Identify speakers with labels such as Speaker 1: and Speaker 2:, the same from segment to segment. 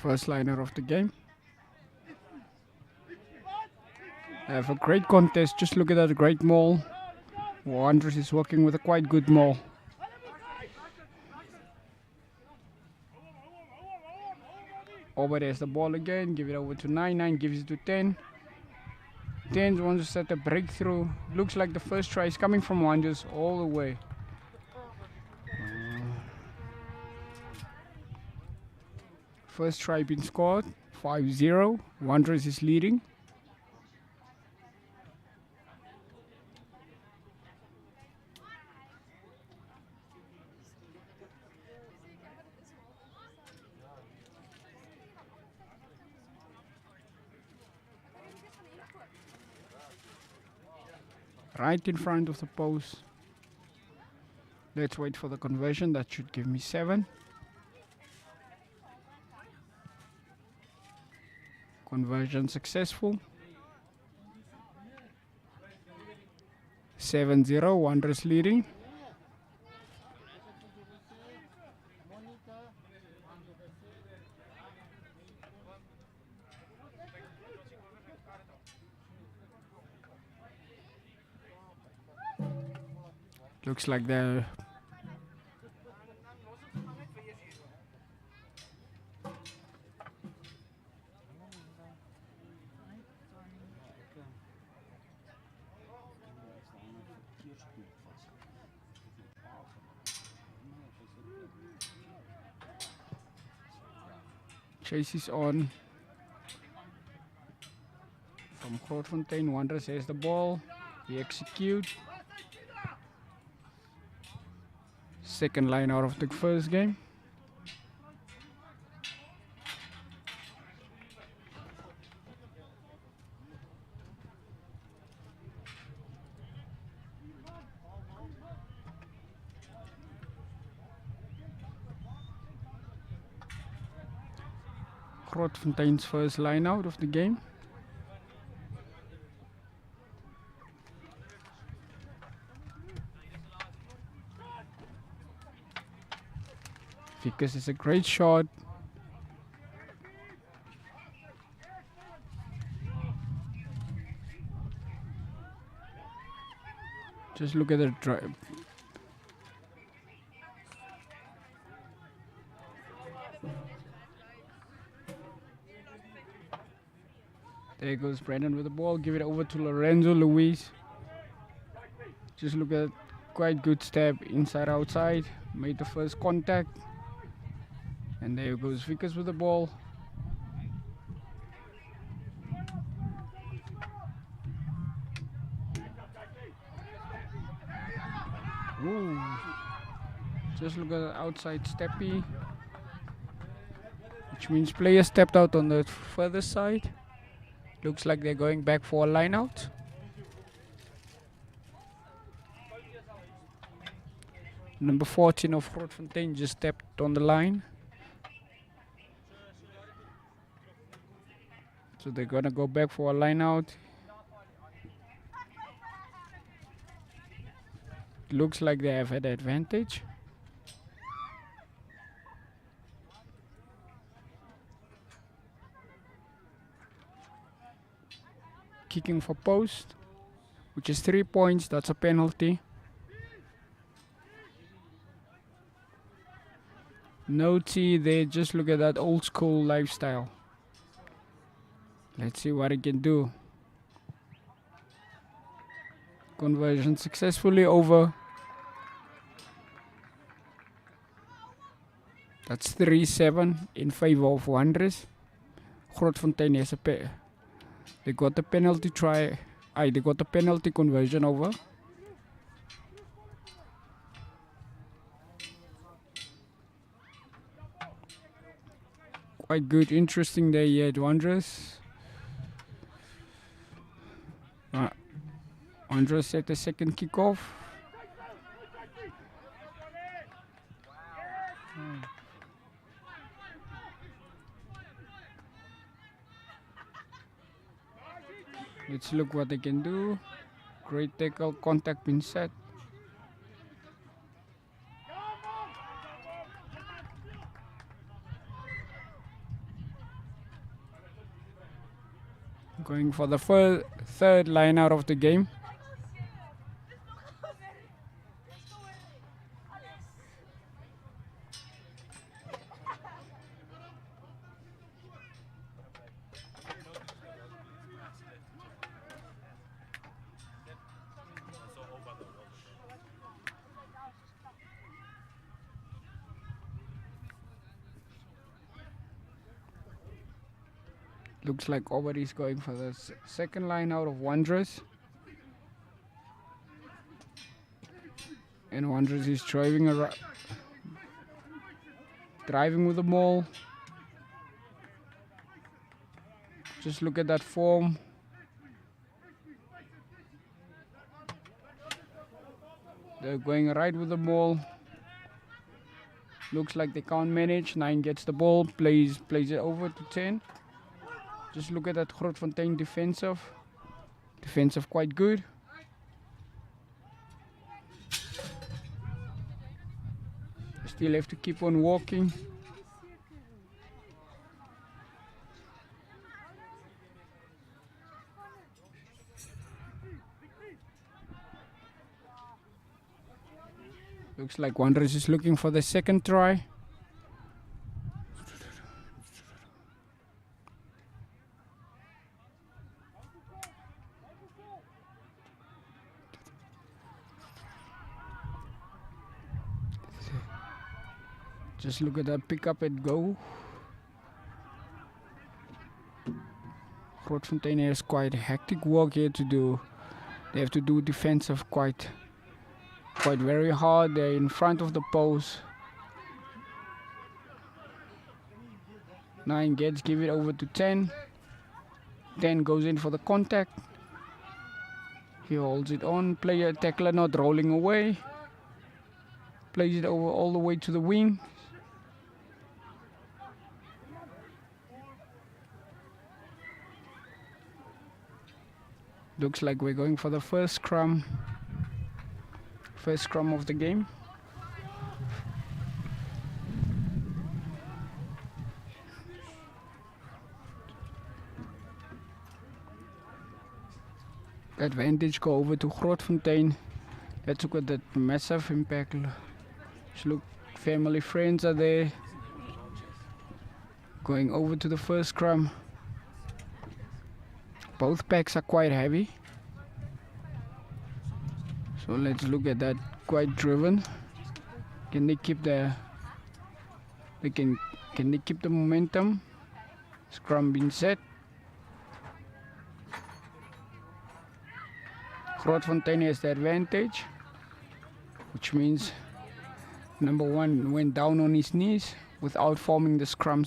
Speaker 1: First liner of the game. They have a great contest. Just look at that great maul. Wanderers is working with a quite good maul. Over there's the ball again. Give it over to 9. 9 gives it to 10. 10 wants to set a breakthrough. Looks like the first try is coming from Wanderers all the way. First try been scored. 5-0. Wanderers is leading. Right in front of the post. Let's wait for the conversion. That should give me 7. Conversion successful. 7-0. Wanderers leading. Looks like they're chase is on from Grootfontein. Wanderers has the ball. He executes. Second line out of the first game. Grootfontein's first line out of the game. Vickers is a great shot. Just look at the drive. There goes Brandon with the ball. Give it over to Lorenzo Luis. Just look at quite good step inside outside. Made the first contact. And there goes Vickers with the ball. Ooh. Just look at the outside steppy. Which means player stepped out on the further side. Looks like they're going back for a line out. Number 14 of Grootfontein just stepped on the line. So they're gonna go back for a line out. Looks like they have had advantage. Kicking for post, which is 3 points. That's a penalty. No T there. Just look at that old school lifestyle. Let's see what it can do. Conversion successfully over. That's 3-7 in favor of Wanderers. Grootfontein has a pair. They got the penalty try. They got the penalty conversion over. Quite good, interesting day here at Wanderers. Wanderers set the second kickoff. Let's look what they can do. Great tackle, contact been set. Going for the third line out of the game. Looks like Aubrey's going for the second line out of Wanderers. And Wanderers is driving with the ball. Just look at that form. They're going right with the ball. Looks like they can't manage. 9 gets the ball, plays it over to 10. Just look at that Grootfontein defensive. Defensive quite good. Still have to keep on walking. Looks like Wanderers is looking for the second try. Just look at that pick up and go. Grootfontein has quite hectic work here to do. They have to do defensive quite very hard. They're in front of the post. 9 gets, give it over to 10. 10 goes in for the contact. He holds it on. Player tackler not rolling away. Plays it over all the way to the wing. Looks like we're going for the first scrum of the game. Advantage go over to Grootfontein. Let's look at that massive impact. Just look, family friends are there. Going over to the first scrum. Both packs are quite heavy. So let's look at that, quite driven. Can they keep the can they keep the momentum? Scrum being set. Grootfontein has the advantage, which means number 1 went down on his knees without forming the scrum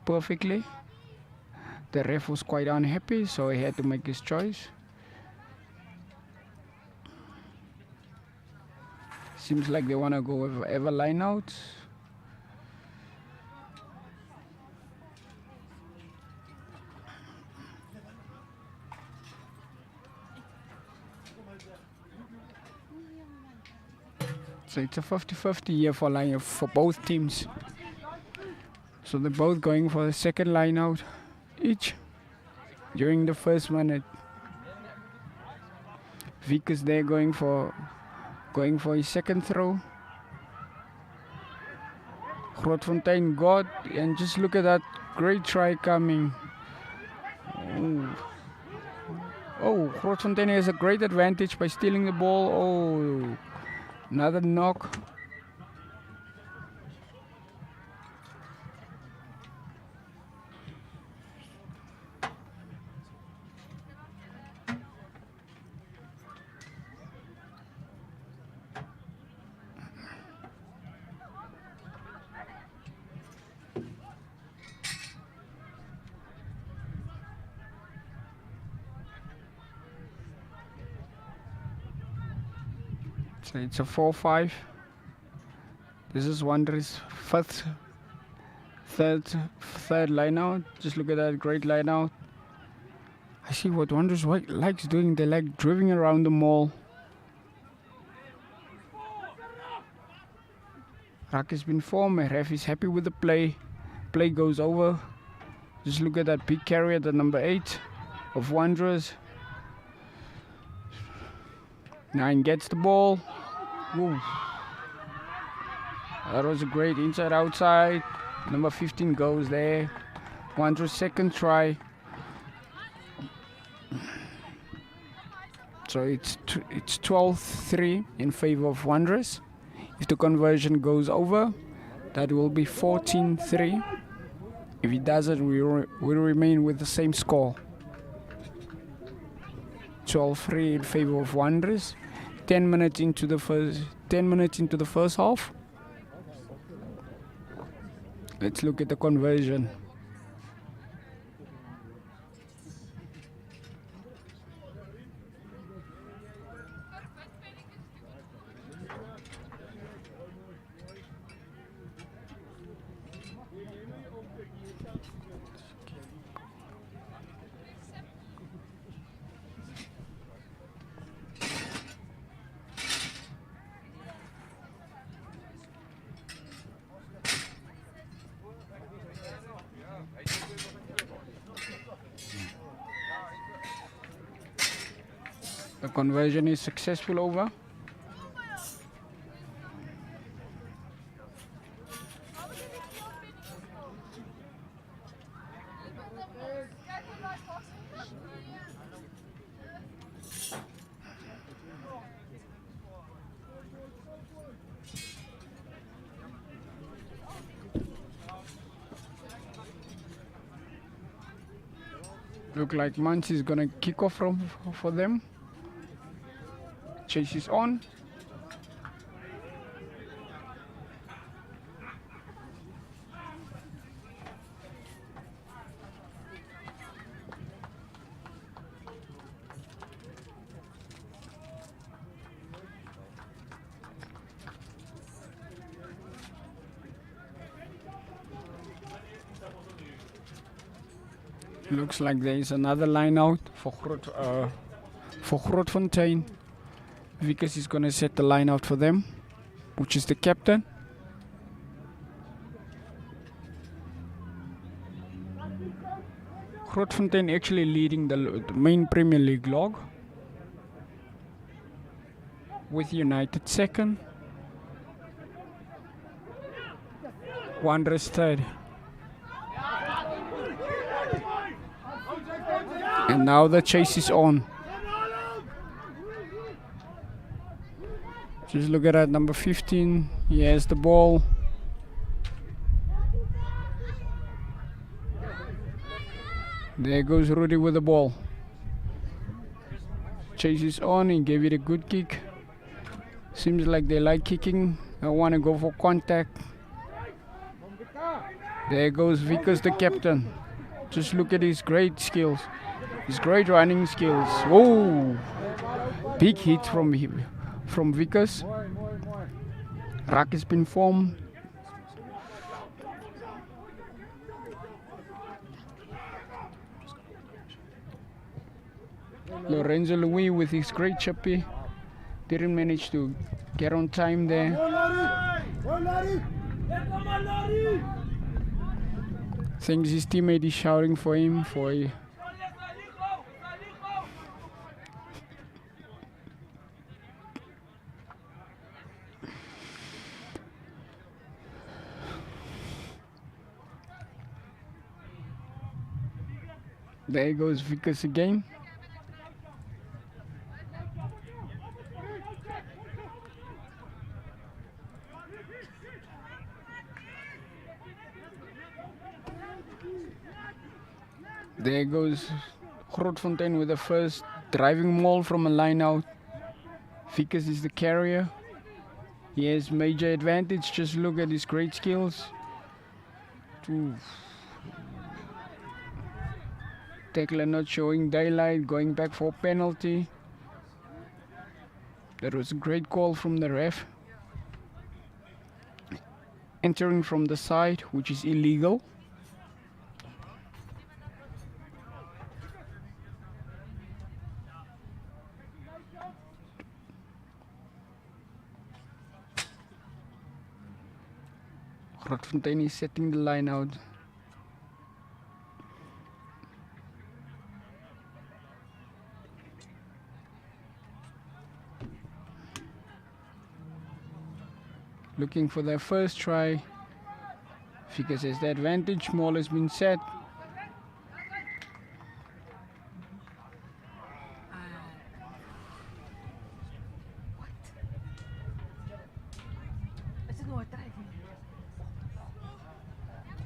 Speaker 1: perfectly. The ref was quite unhappy, so he had to make his choice. Seems like they want to go with ever line out. So it's a 50-50 year for both teams. So they're both going for the second line out each during the first minute. Vic is there going for his second throw. Grootfontein got, and just look at that great try coming. Oh, Grootfontein has a great advantage by stealing the ball. Oh, another knock. So it's a 4-5. This is Wanderers' third line out. Just look at that great line out. I see what Wanderers likes doing. They like driving around the mall. Ruck has been formed. Ref is happy with the play. Play goes over. Just look at that big carry at the number 8. of Wanderers. 9 gets the ball. Ooh. That was a great inside outside. Number 15 goes there. Wanderers' second try. So it's 12-3 in favor of Wanderers. If the conversion goes over, that will be 14-3. If it doesn't, we'll remain with the same score. 12-3 in favor of Wanderers. 10 minutes into the first half. Let's look at the conversion. The conversion is successful over. Look like Mans is gonna kick off for them. Chase is on. Looks like there is another line out for Grootfontein. Vickers is going to set the line out for them, which is the captain. Grootfontein actually leading the main Premier League log, with United second, Wanderers third. And now the chase is on. Just look at that, number 15. He has the ball. There goes Rudy with the ball. Chase is on. He gave it a good kick. Seems like they like kicking. I want to go for contact. There goes Vickers, the captain. Just look at his great skills. His great running skills. Oh, big hit from Vickers. Rack has been formed. Lorenzo Louis with his great chippy didn't manage to get on time there. Thinks his teammate is shouting for him for a There goes Vickers again. There goes Grootfontein with the first driving maul from a line out. Vickers is the carrier. He has major advantage. Just look at his great skills. Oof. Tackler not showing daylight, going back for penalty. That was a great call from the ref. Entering from the side, which is illegal. Grootfontein is setting the line out. looking for their first try. Fika says the advantage maul has been set.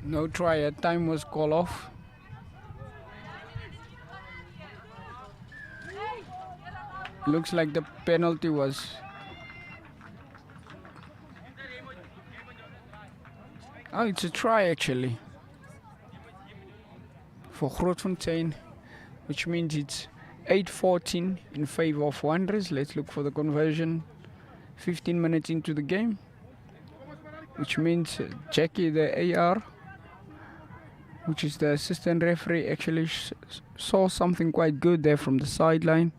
Speaker 1: No try at time was called off. Looks like the penalty was it's a try actually for Grootfontein, which means it's 8-14 in favor of Wanderers. Let's look for the conversion. 15 minutes into the game, which means Jackie, the AR, which is the assistant referee, actually saw something quite good there from the sideline.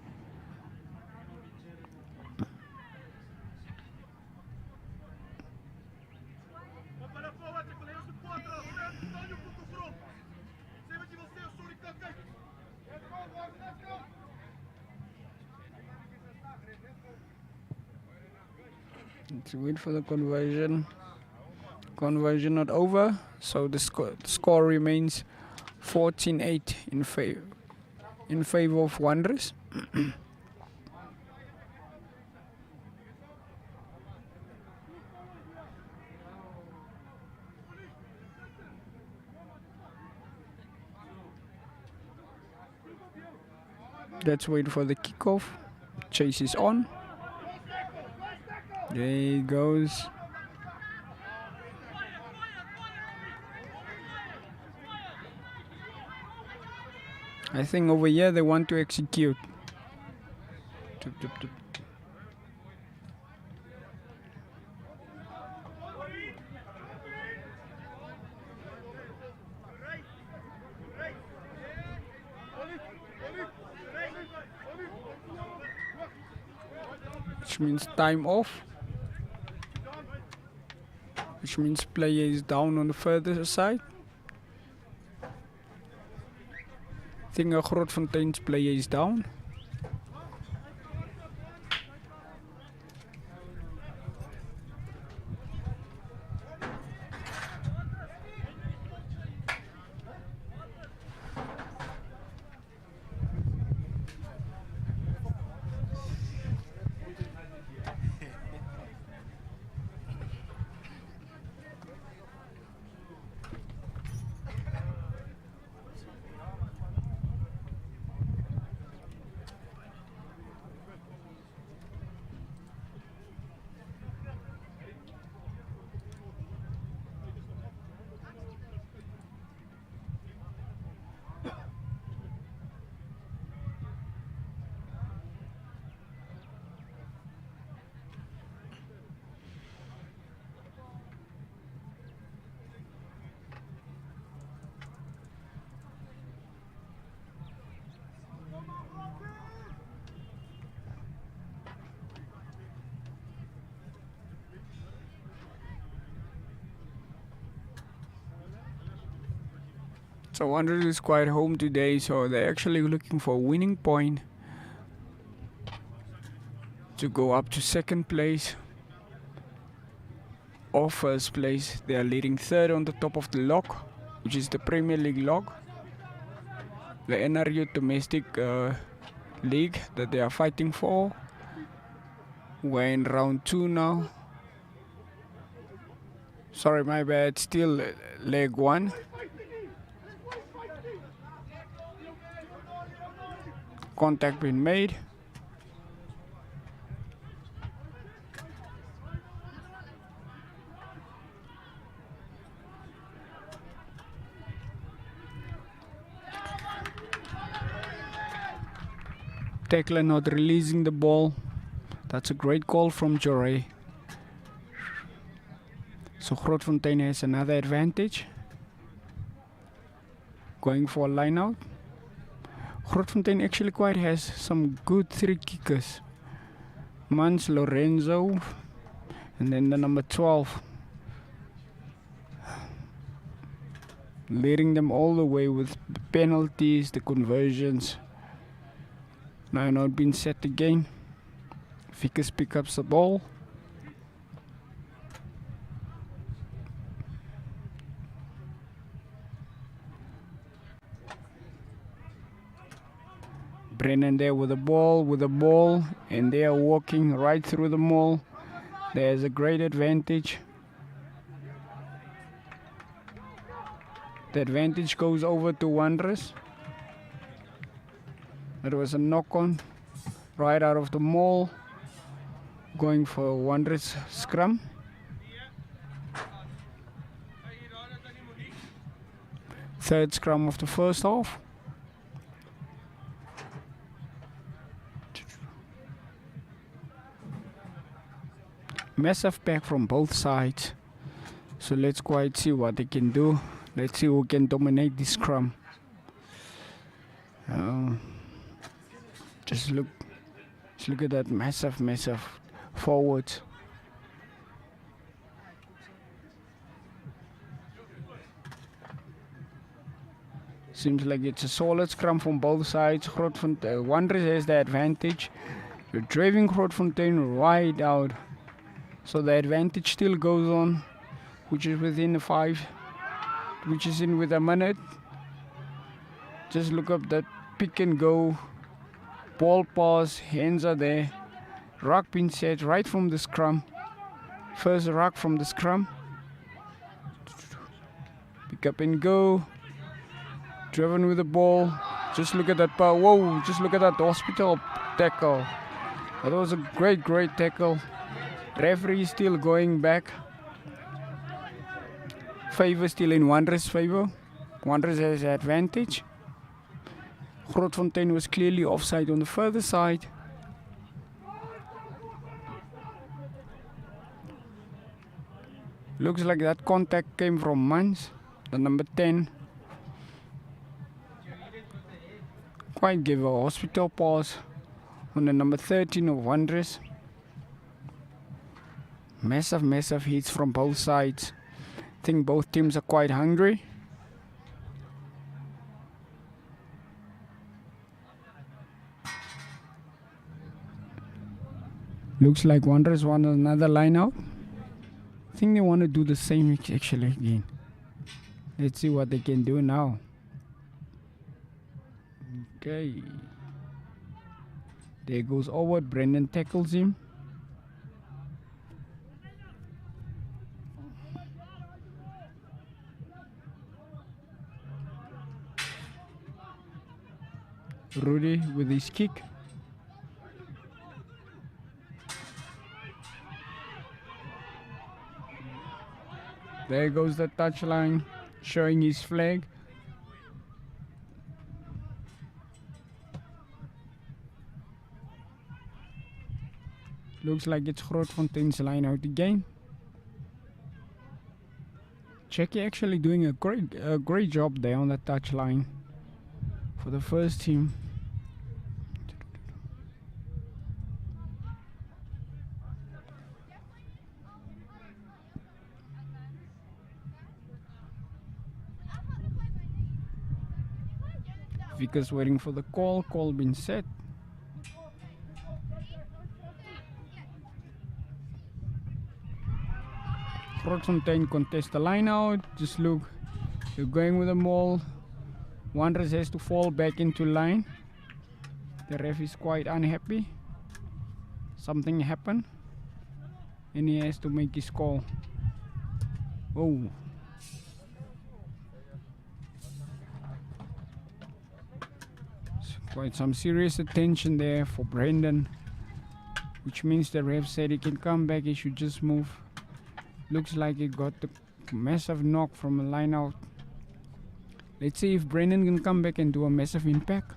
Speaker 1: Let's wait for the conversion. Conversion not over, so the score remains 14-8 in favor of Wanderers. Let's wait for the kickoff. Chase is on. There he goes. I think over here they want to execute. Which means time off. Which means player is down on the further side. I think Grootfontein's player is down. So Wanderers is quite home today, so they're actually looking for a winning point to go up to second place or first place. They are leading third on the top of the log, which is the Premier League log, the NRU domestic league that they are fighting for. We're in round 2 now. Sorry, my bad, still leg 1. Contact been made. Tackler not releasing the ball. That's a great call from Joré. So Grootfontein has another advantage. Going for a line out. Grootfontein actually quite has some good 3 kickers. Mans, Lorenzo, and then the number 12. Leading them all the way with the penalties, the conversions. Now not been set again. Vickers picks up the ball. Brennan there with the ball, and they are walking right through the mall. There's a great advantage. The advantage goes over to Wanderers. That was a knock-on right out of the mall, going for Wanderers scrum. Third scrum of the first half. Massive pack from both sides. So let's quite see what they can do. Let's see who can dominate this scrum. Just look at that massive forwards. Seems like it's a solid scrum from both sides. Wanderers has the advantage. You're driving Grootfontein right out. So the advantage still goes on, which is within which is in with a minute. Just look up that pick and go. Ball pass, hands are there. Ruck being set right from the scrum. First ruck from the scrum. Pick up and go. Driven with the ball. Just look at that power. Whoa, just look at that hospital tackle. That was a great tackle. Referee is still going back. Favor still in Wanderers' favor. Wanderers has advantage. Grootfontein was clearly offside on the further side. Looks like that contact came from Mans, the number 10. Quite gave a hospital pass on the number 13 of Wanderers. Massive hits from both sides. I think both teams are quite hungry. Looks like Wanderers want another line out. I think they want to do the same actually again. Let's see what they can do now. Okay. There goes Howard. Brendan tackles him. Rudy with his kick. There goes the touchline, showing his flag. Looks like it's Grootfontein's line out again. Jackie actually doing a great job there on the touchline for the first team. Vickers waiting for the call being set. Grootfontein contest the line out. Just look, they're going with the ball. Wanderers has to fall back into line. The ref is quite unhappy. Something happened and he has to make his call. Oh. Quite some serious attention there for Brendan, which means the ref said he can come back, he should just move. Looks like he got the massive knock from a line out. Let's see if Brendan can come back and do a massive impact.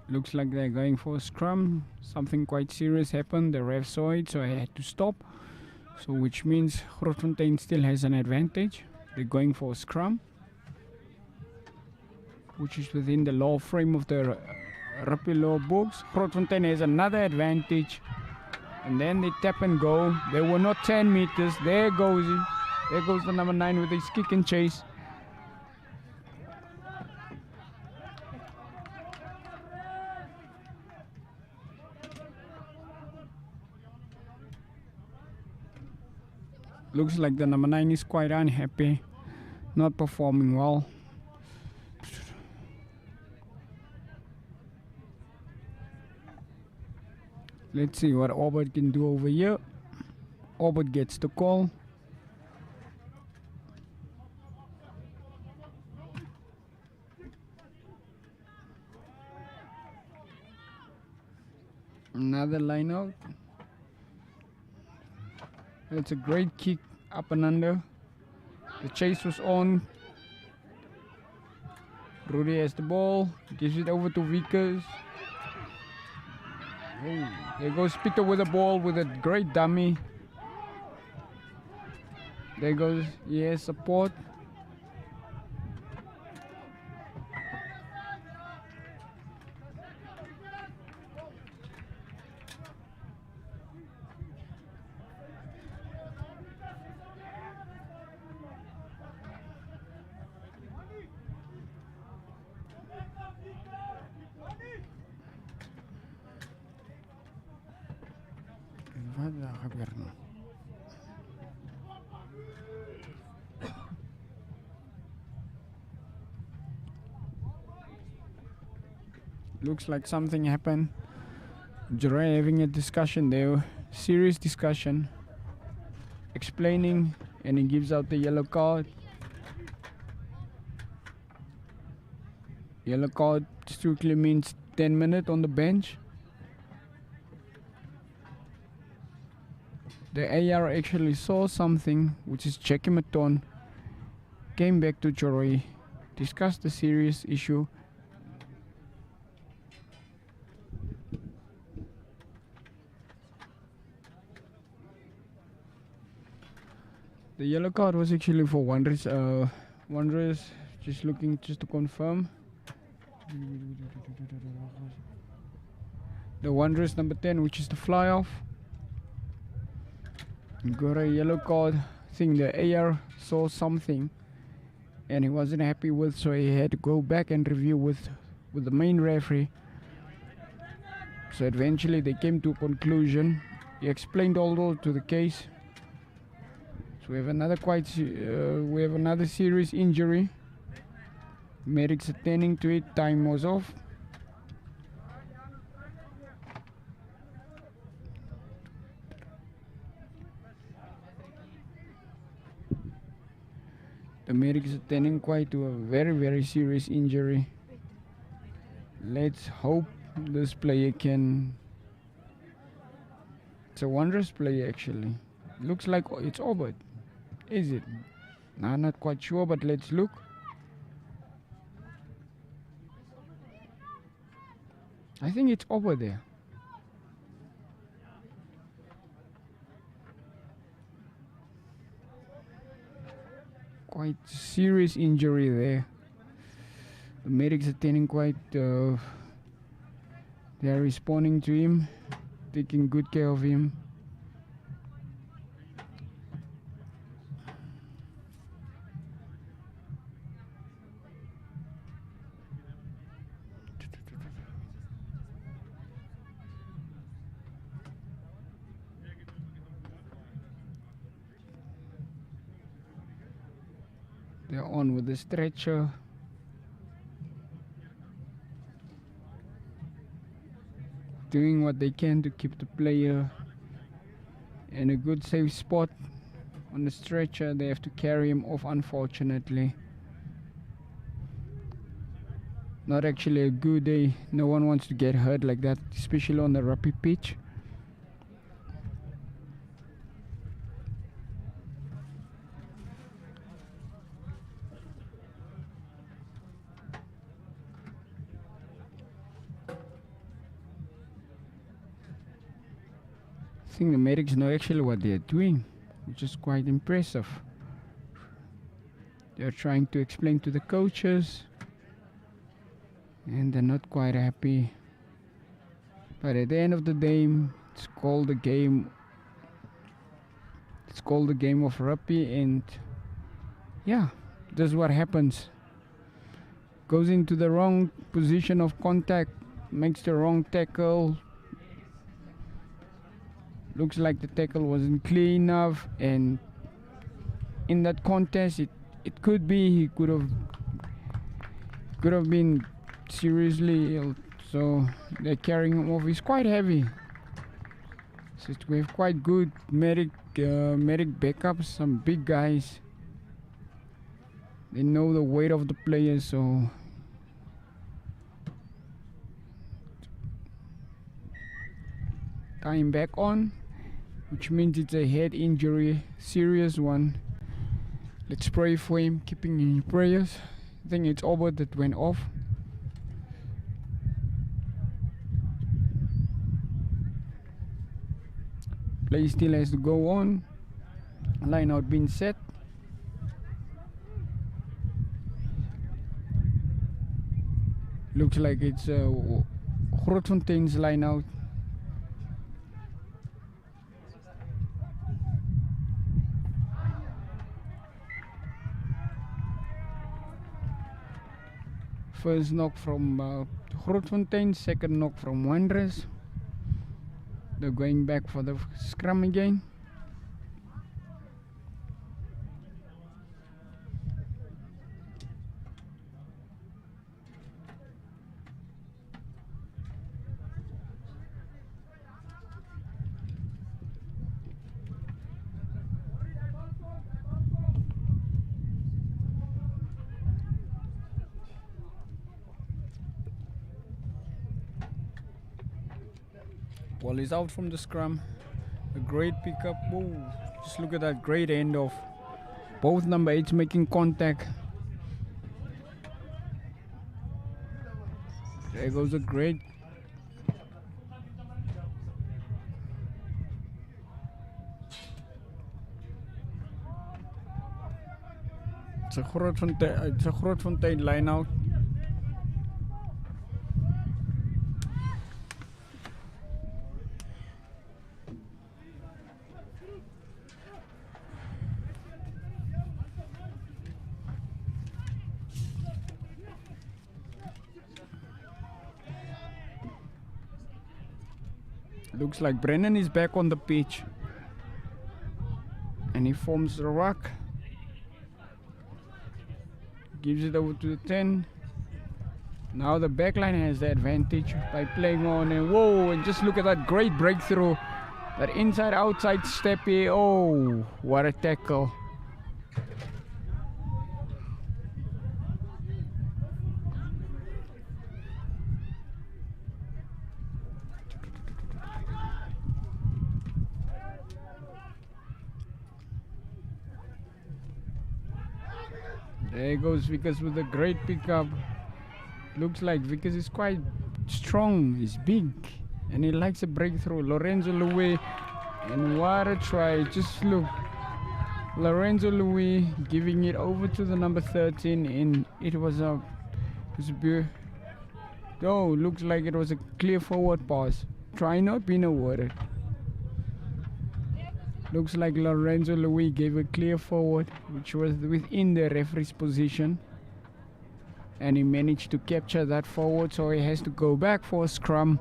Speaker 1: Looks like they're going for a scrum. Something quite serious happened. The ref saw it, so I had to stop. So which means Grootfontein still has an advantage. They're going for a scrum, which is within the law frame of the rugby law books. Grootfontein has another advantage, and then they tap and go. They were not 10 meters. There goes he. There goes the number 9 with his kick and chase. Looks like the number 9 is quite unhappy, not performing well. Let's see what Albert can do over here. Albert gets the call. Another line out. It's a great kick up and under. The chase was on. Rudy has the ball. Gives it over to Vickers. Oh, there goes Peter with the ball with a great dummy. There goes, yes, support. Wat daar gebeur nou? Looks like something happened. Jure having a discussion there, serious discussion, explaining, and he gives out the yellow card. Yellow card strictly means 10 minutes on the bench. The AR actually saw something, which is Chekimaton, came back to Joroi, discussed the serious issue. The yellow card was actually for Wanderers. Wanderers just looking just to confirm. The Wanderers number 10, which is the fly off. Got a yellow card. I think the AR saw something and he wasn't happy with, so he had to go back and review with the main referee. So eventually they came to a conclusion. He explained all to the case. So we have another another serious injury. Medics attending to it. Time was off. The medics attending quite to a very serious injury. Let's hope this player can. It's a Wanderers player actually. Looks like it's Albert. Is it? I'm not quite sure, but let's look. I think it's over there. Quite serious injury there. The medics attending quite. They are responding to him, taking good care of him. They're on with the stretcher. Doing what they can to keep the player in a good safe spot on the stretcher. They have to carry him off, unfortunately. Not actually a good day. No one wants to get hurt like that, especially on the rugby pitch. I think the medics know actually what they're doing. which is quite impressive. They're trying to explain to the coaches, and they're not quite happy. But at the end of the day, it's called a game. It's called the game of rugby, and yeah, this is what happens. Goes into the wrong position of contact, makes the wrong tackle. Looks like the tackle wasn't clear enough, and in that contest, it could be he could have been seriously ill. So they're carrying him off. He's quite heavy. So we have quite good medic backups, some big guys. They know the weight of the players, so tie him back on, which means it's a head injury, serious one. Let's pray for him, keeping in prayers. I think it's Albert that went off. Play still has to go on. Line out being set. Looks like it's Grootfontein's line out. First knock from Grootfontein, second knock from Wanderers. They're going back for the scrum again. Ball is out from the scrum. A great pickup. Whoa. Just look at that great end off. Both number 8s making contact. There goes a great. It's a Grootfontein line out. Looks like Brennan is back on the pitch, and he forms the ruck. Gives it over to the 10. Now the backline has the advantage by playing on, and whoa, and just look at that great breakthrough. That inside outside step here. Oh, what a tackle. There goes Vickers with a great pickup. Looks like Vickers is quite strong, he's big, and he likes a breakthrough. Lorenzo Louis, and what a try. Just look, Lorenzo Louis giving it over to the number 13, and it was a looks like it was a clear forward pass. Try not being awarded. Looks like Lorenzo Louis gave a clear forward, which was within the referee's position, and he managed to capture that forward, so he has to go back for a scrum.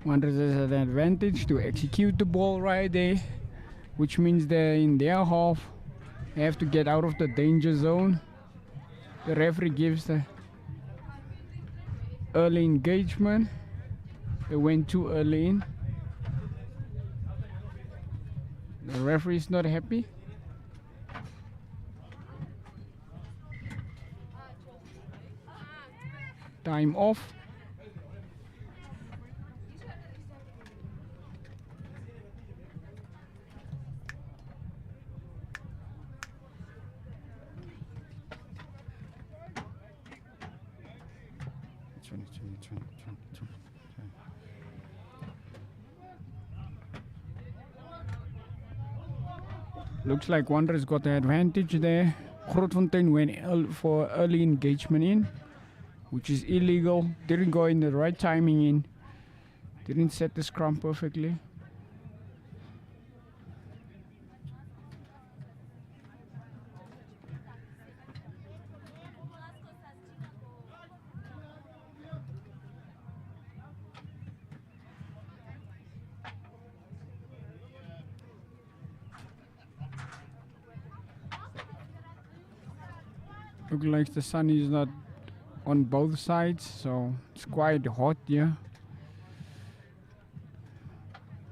Speaker 1: Wanderers has an advantage to execute the ball right there, which means they're in their half. They have to get out of the danger zone. The referee gives the early engagement. They went too early in. The referee is not happy. Time off. Looks like Wanderers got the advantage there. Grootfontein went for early engagement in, which is illegal. Didn't go in the right timing in. Didn't set the scrum perfectly. Looks like the sun is not on both sides, so it's quite hot here.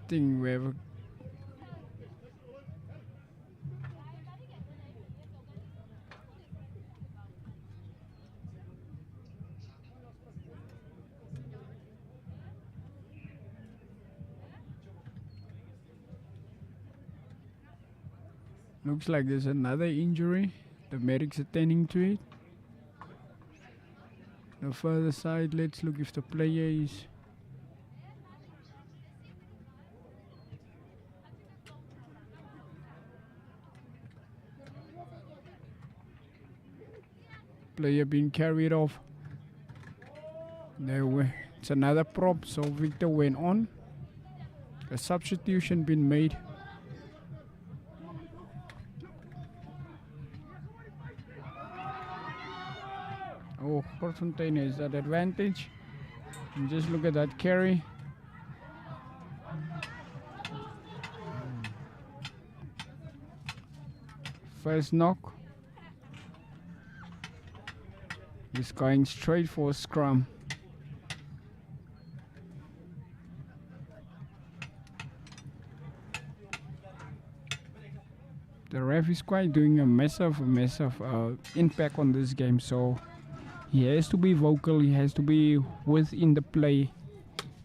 Speaker 1: Think we have looks like there's another injury. The medics attending to it. The further side, let's look if the player is. Player being carried off. It's another prop, so Victor went on. A substitution been made. Oh, Grootfontein has that advantage. And just look at that carry. First knock. He's going straight for a scrum. The ref is quite doing a massive impact on this game, so he has to be vocal, he has to be within the play.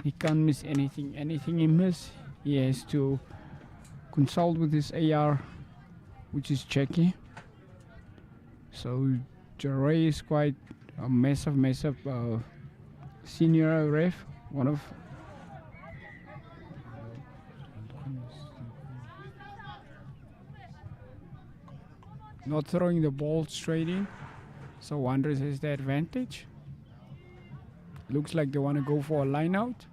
Speaker 1: He can't miss anything. Anything he miss, he has to consult with his AR, which is Jackie. So Jaray is quite a massive senior ref, one of not throwing the ball straight in. So Wanderers has the advantage. Looks like they want to go for a line out.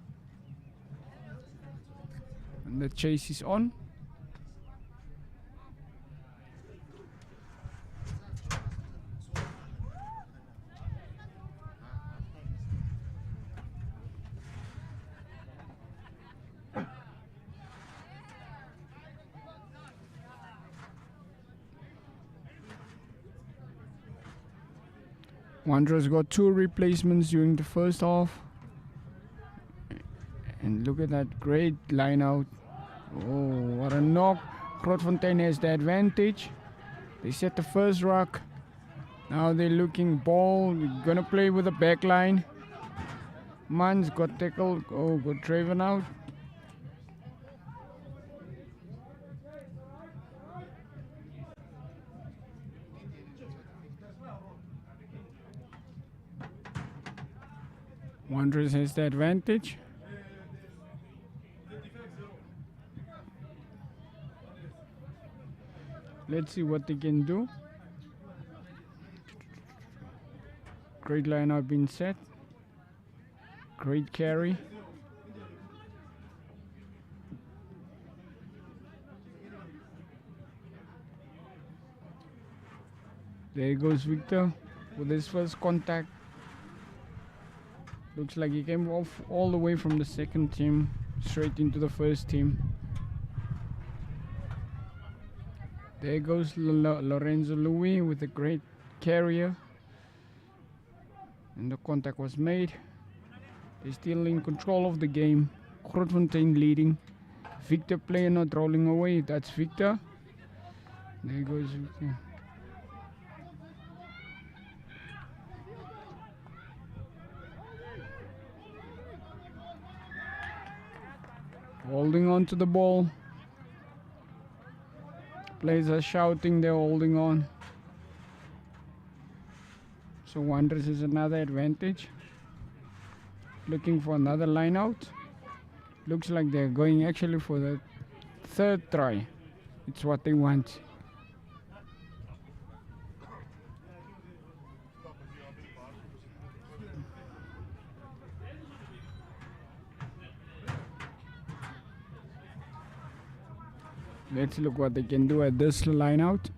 Speaker 1: And the chase is on. Wanderers got 2 replacements during the first half. And look at that great line out. Oh, what a knock. Grootfontein has the advantage. They set the first ruck. Now they're looking ball. They're gonna play with the back line. Mans got tackled. Oh, got driven out. Wanderers has the advantage. Let's see what they can do. Great line out been set. Great carry. There goes Victor with his first contact. Looks like he came off all the way from the second team straight into the first team. There goes Lorenzo Louis with a great carrier. And the contact was made. They're still in control of the game. Grootfontein leading. Victor player not rolling away. That's Victor. There goes Victor. Holding on to the ball. Players are shouting, they're holding on. So Wanderers is another advantage. looking for another line out. Looks like they're going actually for the third try. It's what they want. Let's look what they can do at this line out.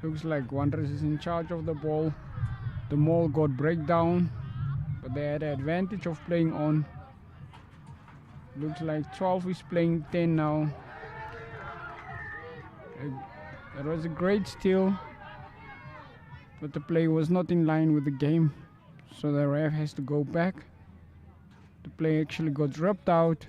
Speaker 1: Looks like Wanderers is in charge of the ball. The Mall got breakdown, but they had the advantage of playing on. Looks like 12 is playing 10 now. It was a great steal, but the play was not in line with the game, so the ref has to go back. The play actually got dropped out.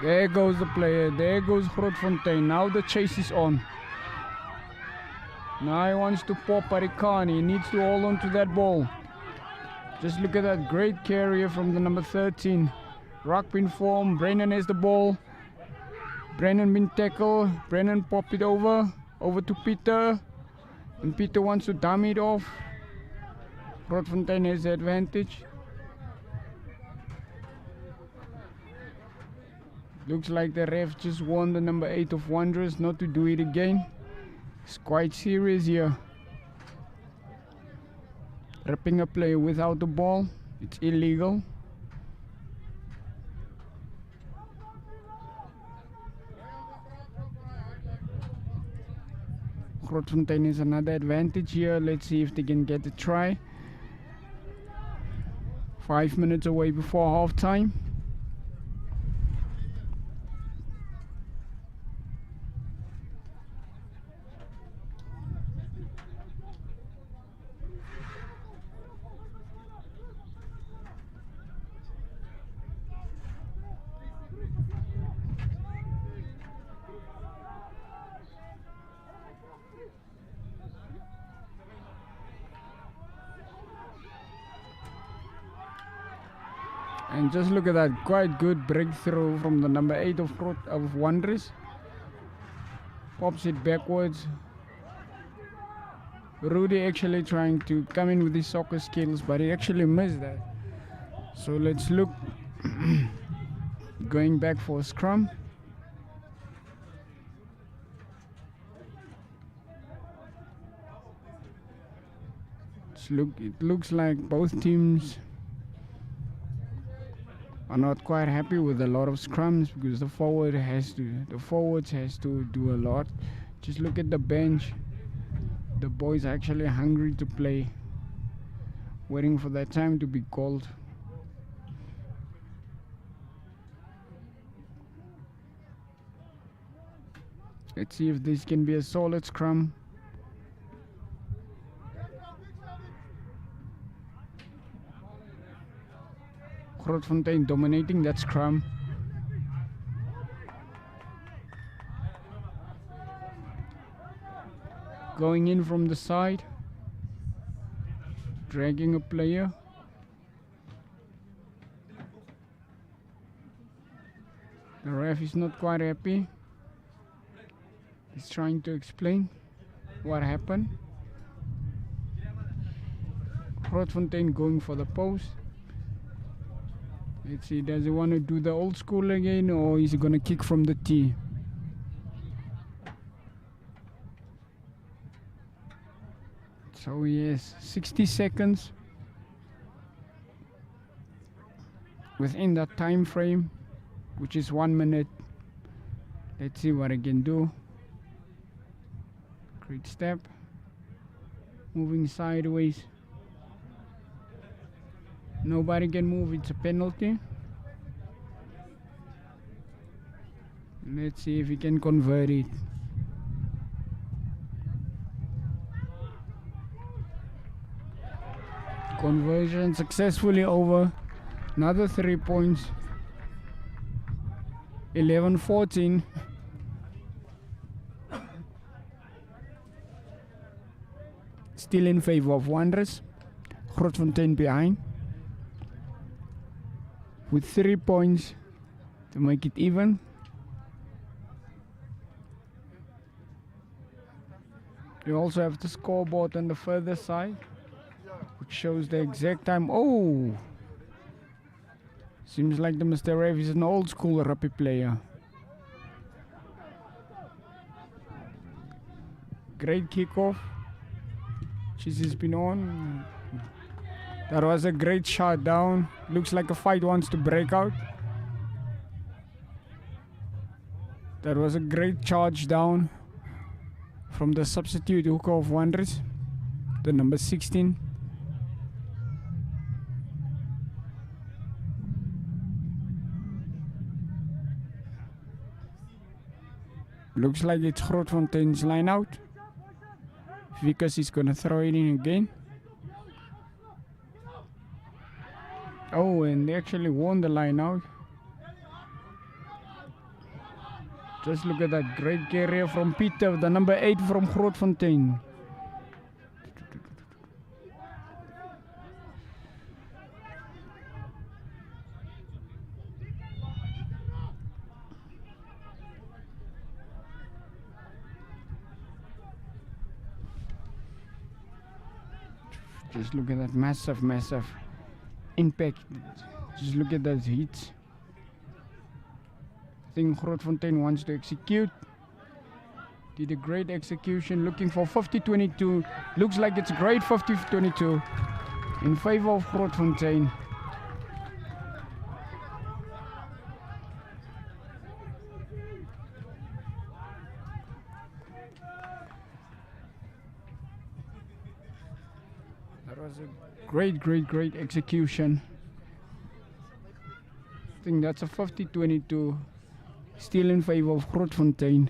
Speaker 1: There goes the player, there goes Grootfontein. Now the chase is on. Now he wants to pop Arikani, he needs to hold on to that ball. Just look at that great carrier from the number 13. Ruckman form, Brennan has the ball. Brennan been tackled, Brennan pop it over to Peter. And Peter wants to dummy it off. Grootfontein has the advantage. Looks like the ref just warned the number 8 of Wanderers not to do it again. It's quite serious here. Ripping a player without the ball, it's illegal. Grootfontein is another advantage here. Let's see if they can get a try. 5 minutes away before half time. And just look at that, quite good breakthrough from the number 8 of Wanderers. Pops it backwards. Rudy actually trying to come in with his soccer skills, but he actually missed that. So let's look. Going back for a scrum. It looks like both teams are not quite happy with a lot of scrums because the forwards has to do a lot. Just look at the bench. The boys are actually hungry to play, waiting for that time to be called. Let's see if this can be a solid scrum. Grootfontein dominating that scrum. Going in from the side, dragging a player. The ref is not quite happy. He's trying to explain what happened. Grootfontein going for the post. Let's see, does he want to do the old school again, or is he going to kick from the tee? So he has 60 seconds within that time frame, which is 1 minute. Let's see what he can do. Great step. Moving sideways. Nobody can move, it's a penalty. Let's see if he can convert it. Conversion successfully over. Another 3 points. 11-14. Still in favor of Wanderers. Grootfontein behind. With 3 points to make it even. You also have the scoreboard on the further side, which shows the exact time. Oh! Seems like the Mr. Rev is an old school rugby player. Great kickoff. She's been on. That was a great shot down. Looks like a fight wants to break out. That was a great charge down from the substitute hooker of Wanderers, the number 16. Looks like it's Grootfontein's line out. Vickers is gonna throw it in again. Oh, and they actually won the line out. Just look at that great carrier from Peter, the number 8 from Grootfontein. Just look at that massive impact. Just look at those hits. I think Grootfontein wants to execute. Did a great execution, looking for 50-22. Looks like it's great 50-22 in favor of Grootfontein. That was a great execution. I think that's a 50-22. Still in favor of Grootfontein.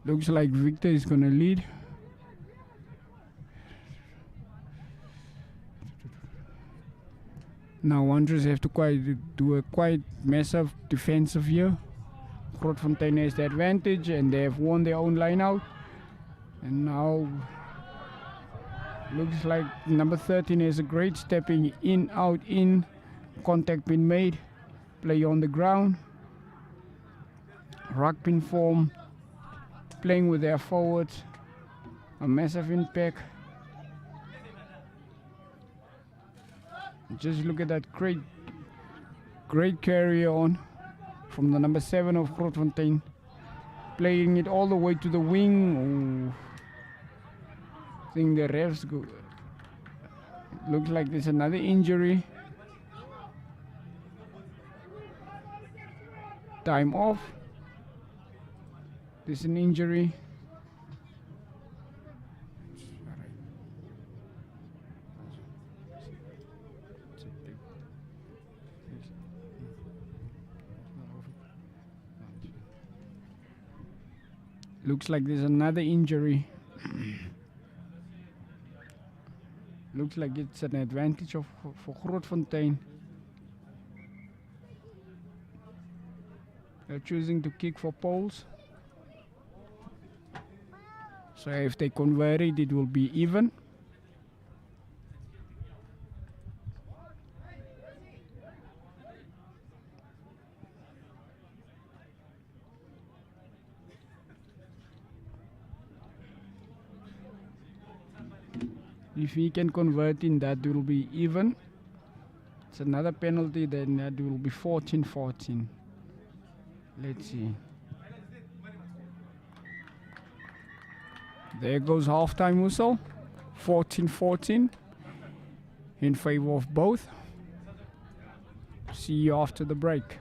Speaker 1: Looks like Victor is gonna lead. Now Wanderers have to do a quite massive defensive here. Grootfontein has the advantage and they have won their own line out. And now looks like number 13 has a great stepping in, out, in. Contact been made. Play on the ground. Ruck pin form. Playing with their forwards. A massive impact. Just look at that great carry on from the number 7 of Grootfontein, playing it all the way to the wing. Oh. I think the refs go. Looks like there's another injury. Time off. There's an injury. Looks like there's another injury. Looks like it's an advantage for Grootfontein. They're choosing to kick for poles. So if they convert it, it will be even. If he can convert in, that will be even. It's another penalty, then that will be 14-14. Let's see. There goes halftime whistle. 14-14 in favor of both. See you after the break.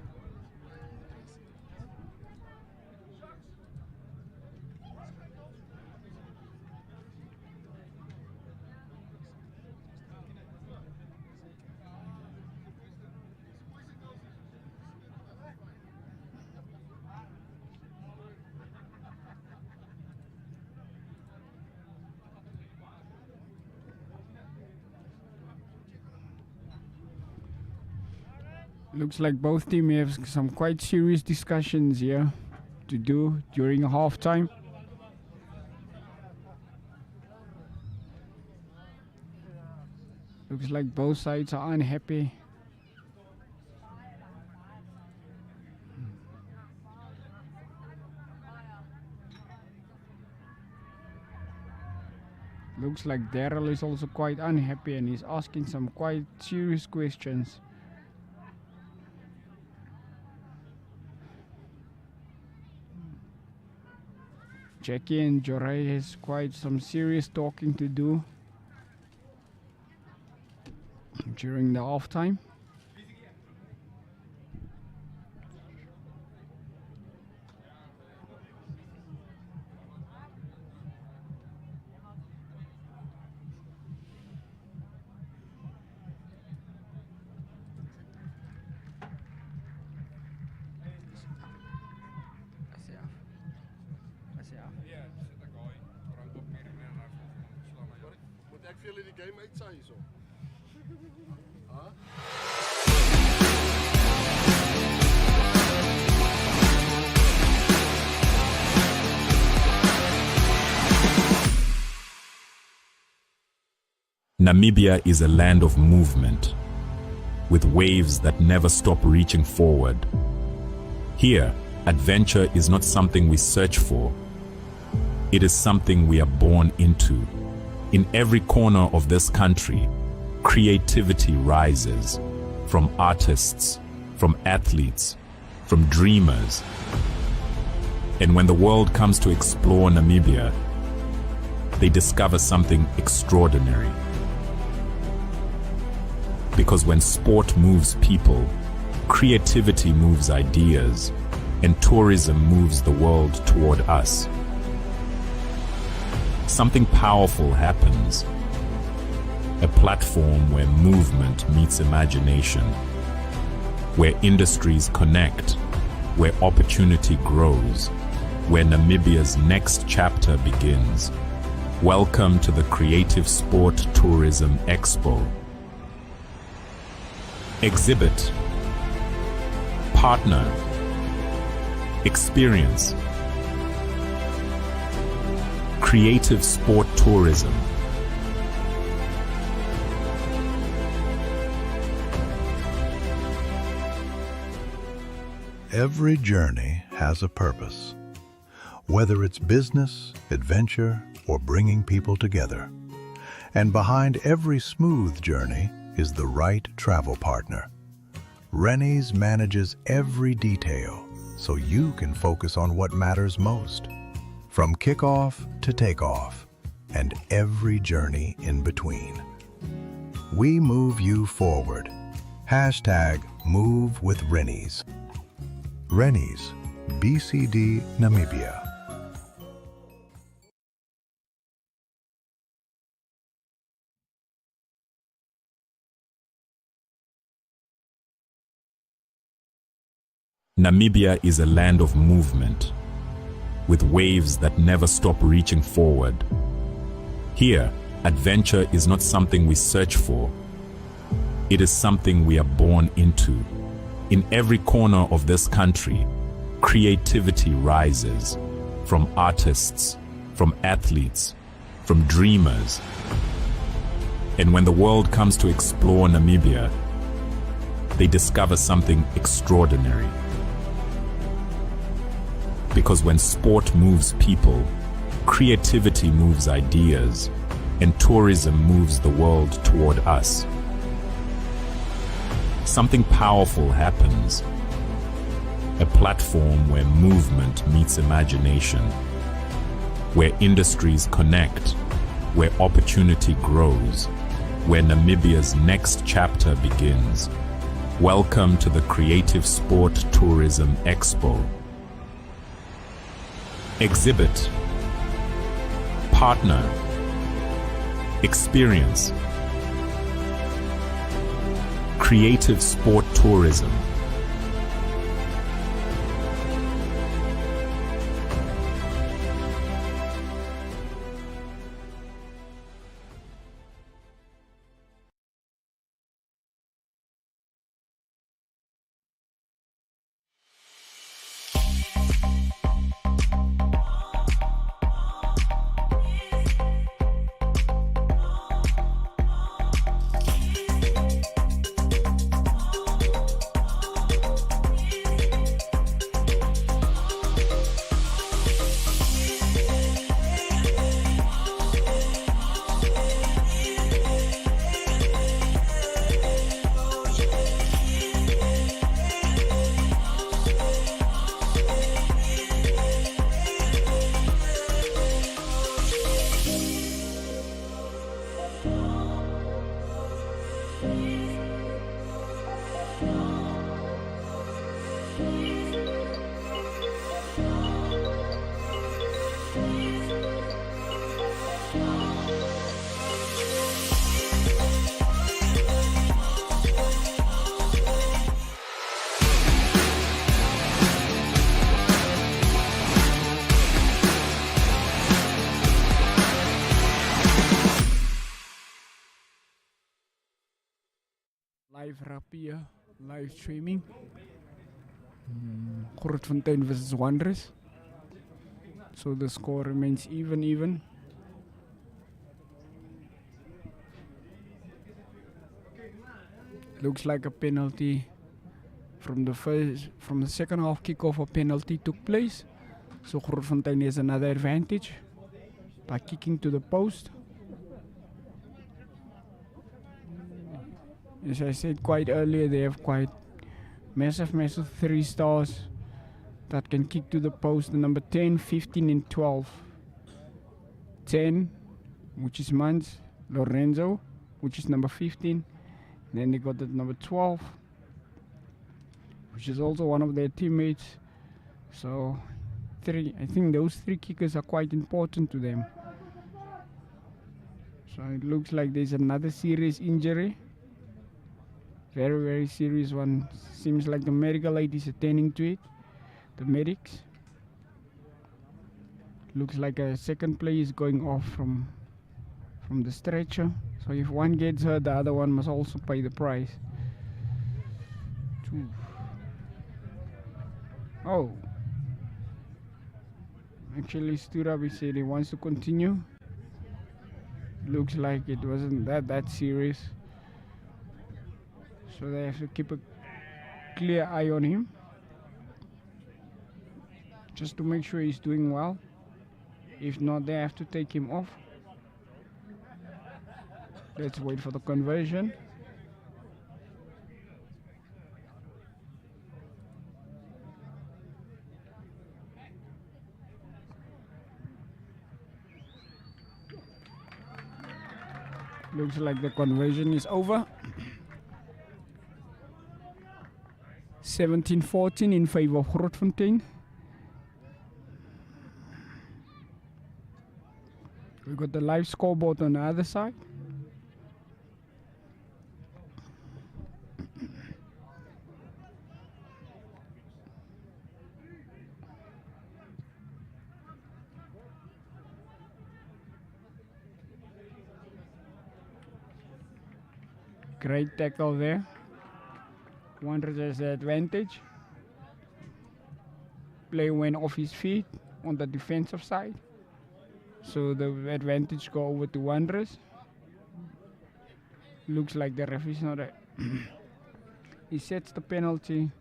Speaker 1: Looks like both teams have some quite serious discussions here to do during halftime. Looks like both sides are unhappy. Looks like Daryl is also quite unhappy and he's asking some quite serious questions. Jackie and Joray has quite some serious talking to do during the halftime.
Speaker 2: Namibia is a land of movement, with waves that never stop reaching forward. Here, adventure is not something we search for. It is something we are born into. In every corner of this country, creativity rises, from artists, from athletes, from dreamers. And when the world comes to explore Namibia, they discover something extraordinary. Because when sport moves people, creativity moves ideas, and tourism moves the world toward us. Something powerful happens. A platform where movement meets imagination, where industries connect, where opportunity grows, where Namibia's next chapter begins. Welcome to the Creative Sport Tourism Expo. Exhibit, partner, experience. Creative sport tourism.
Speaker 3: Every journey has a purpose, whether it's business, adventure, or bringing people together. And behind every smooth journey is the right travel partner. Rennie's manages every detail so you can focus on what matters most, from kickoff to takeoff and every journey in between. We move you forward. Hashtag Move with Rennie's. Rennie's, BCD, Namibia.
Speaker 2: Namibia is a land of movement, with waves that never stop reaching forward. Here, adventure is not something we search for. It is something we are born into. In every corner of this country, creativity rises, from artists, from athletes, from dreamers. And when the world comes to explore Namibia, they discover something extraordinary. Because when sport moves people, creativity moves ideas, and tourism moves the world toward us. Something powerful happens. A platform where movement meets imagination, where industries connect, where opportunity grows, where Namibia's next chapter begins. Welcome to the Creative Sport Tourism Expo. Exhibit, partner, experience. Creative Sport Tourism.
Speaker 1: Live rugby, live streaming. Grootfontein versus Wanderers. So the score remains even. Looks like a penalty from the second half kickoff. A penalty took place. So Grootfontein has another advantage by kicking to the post. As I said quite earlier, they have quite massive 3 stars that can kick to the post. The number 10, 15 and 12. 10, which is Mans, Lorenzo, which is number 15. Then they got the number 12, which is also one of their teammates. So I think those 3 kickers are quite important to them. So it looks like there's another serious injury. Very serious one. Seems like the medical aid is attending to it. The medics. Looks like a second player is going off from the stretcher. So if one gets hurt, the other one must also pay the price. Oh. Actually stood up, he said he wants to continue. Looks like it wasn't that serious. So they have to keep a clear eye on him, just to make sure he's doing well. If not, they have to take him off. Let's wait for the conversion. Looks like the conversion is over. 17-14 in favor of Grootfontein. We got the live scoreboard on the other side. Great tackle there. Wanderers has the advantage. Play went off his feet on the defensive side. So the advantage go over to Wanderers. Looks like the ref is not a he sets the penalty.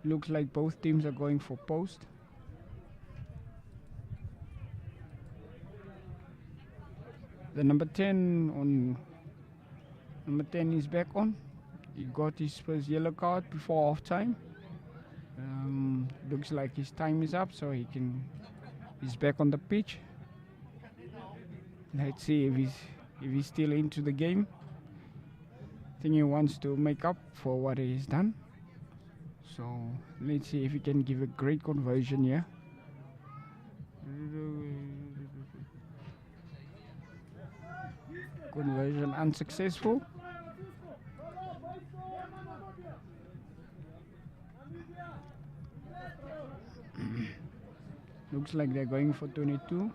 Speaker 1: Looks like both teams are going for post. The number 10 is back on. He got his first yellow card before half time. Looks like his time is up, so he's back on the pitch. Let's see if he's still into the game. think he wants to make up for what he's done. So let's see if he can give a great conversion here. Conversion unsuccessful. Looks like they're going for 22.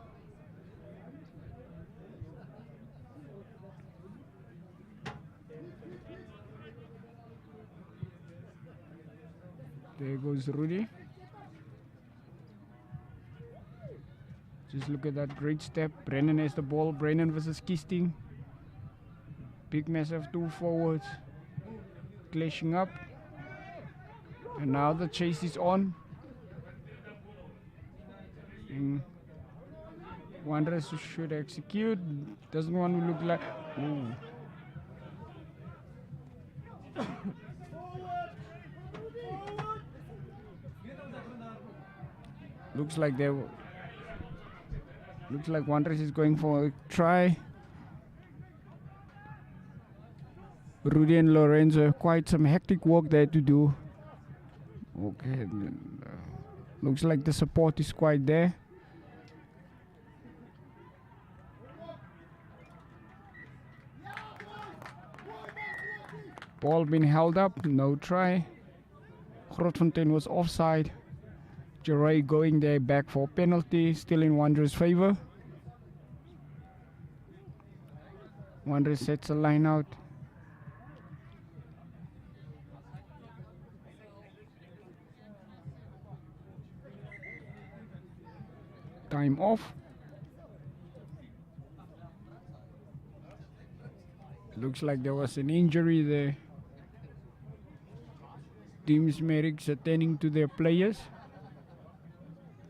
Speaker 1: There goes Rudy. Just look at that great step. Brennan has the ball. Brennan versus Kisting. Big massive two forwards. Clashing up. And now the chase is on. And Wanderers should execute. Doesn't want to look like... Ooh. Looks like Wanderers is going for a try. Rudy and Lorenzo have quite some hectic work there to do. Okay, looks like the support is quite there. Ball being held up, no try. Grootfontein was offside. Jeray going there back for penalty, still in Wanderers' favor. Wanderers sets a line out. Time off. Looks like there was an injury there. Teams medics attending to their players.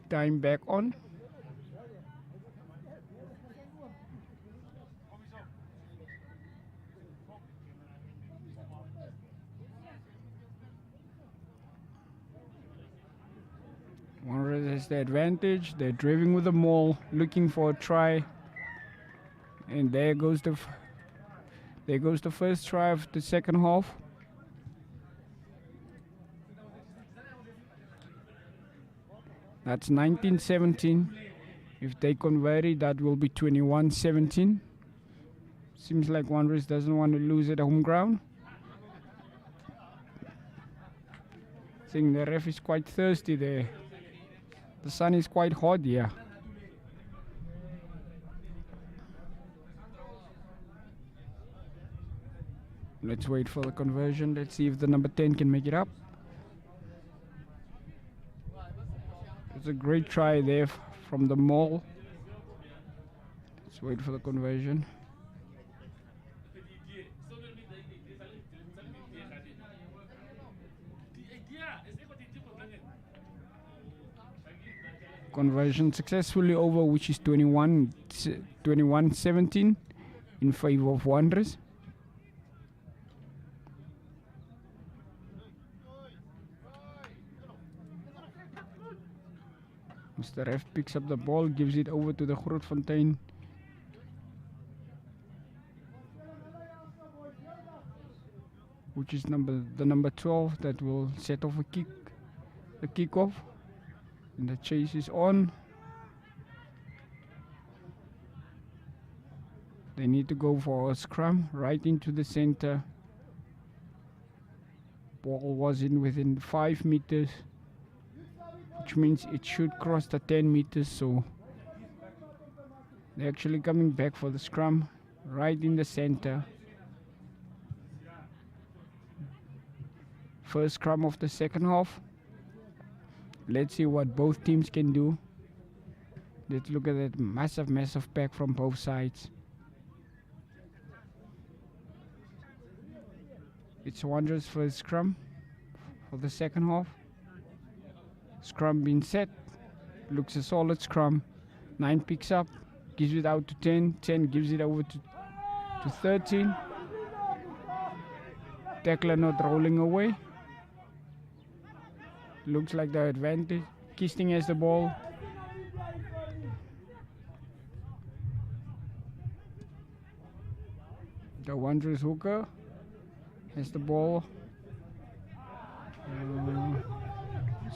Speaker 1: Time back on. Wanderers has the advantage. They're driving with the maul, looking for a try. And there goes the first try of the second half. That's 19-17. If they convert it, that will be 21-17. Seems like Wanderers doesn't want to lose at home ground. I think the ref is quite thirsty there. The sun is quite hot here. Let's wait for the conversion. Let's see if the number 10 can make it up. It's a great try there from the maul. Let's wait for the conversion. Conversion successfully over, which is 21-17 in favor of Wanderers. Mr. Ref picks up the ball, gives it over to the Grootfontein. Which is the number 12 that will set off a kickoff. And the chase is on. They need to go for a scrum right into the center. Ball was within 5 meters, which means it should cross the 10 meters. So they're actually coming back for the scrum right in the center. First scrum of the second half. Let's see what both teams can do. Let's look at that massive pack from both sides. It's Wanderers first scrum for the second half. Scrum being set. Looks a solid scrum. 9 picks up, gives it out to 10. 10 gives it over to 13. Tackler not rolling away. Looks like the advantage. Kisting has the ball. The Wanderers hooker. has the ball.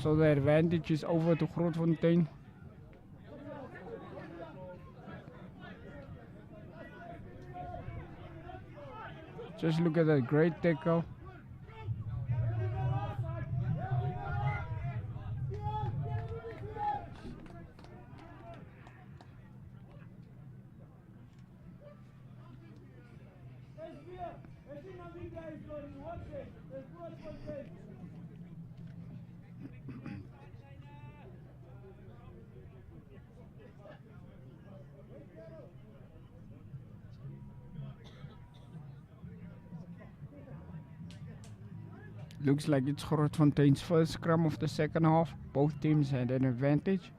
Speaker 1: So the advantage is over to Grootfontein. Just look at that great tackle. Looks like it's Grootfontein's first scrum of the second half. Both teams had an advantage.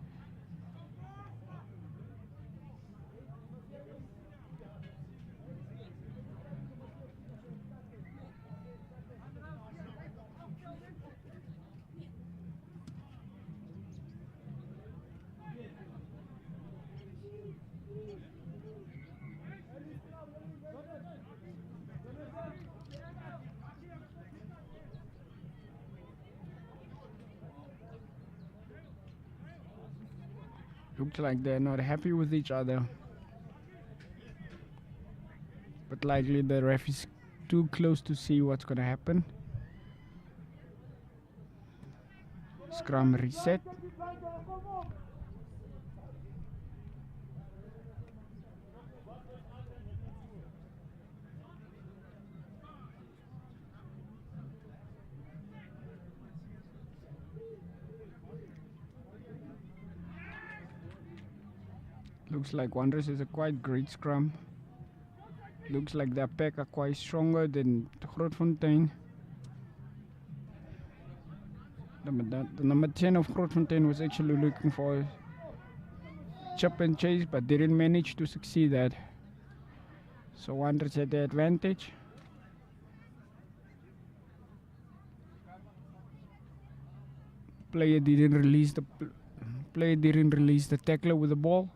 Speaker 1: Looks like they're not happy with each other. But likely the ref is too close to see what's gonna happen. Scrum reset. Looks like Wanderers is a quite great scrum. Looks like their pack are quite stronger than Grootfontein. The number 10 of Grootfontein was actually looking for a chip and chase, but didn't manage to succeed that. So Wanderers had the advantage. Player didn't release the tackler with the ball.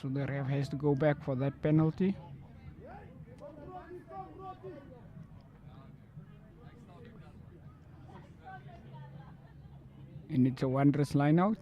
Speaker 1: So the ref has to go back for that penalty. And it's a Wanderers line out.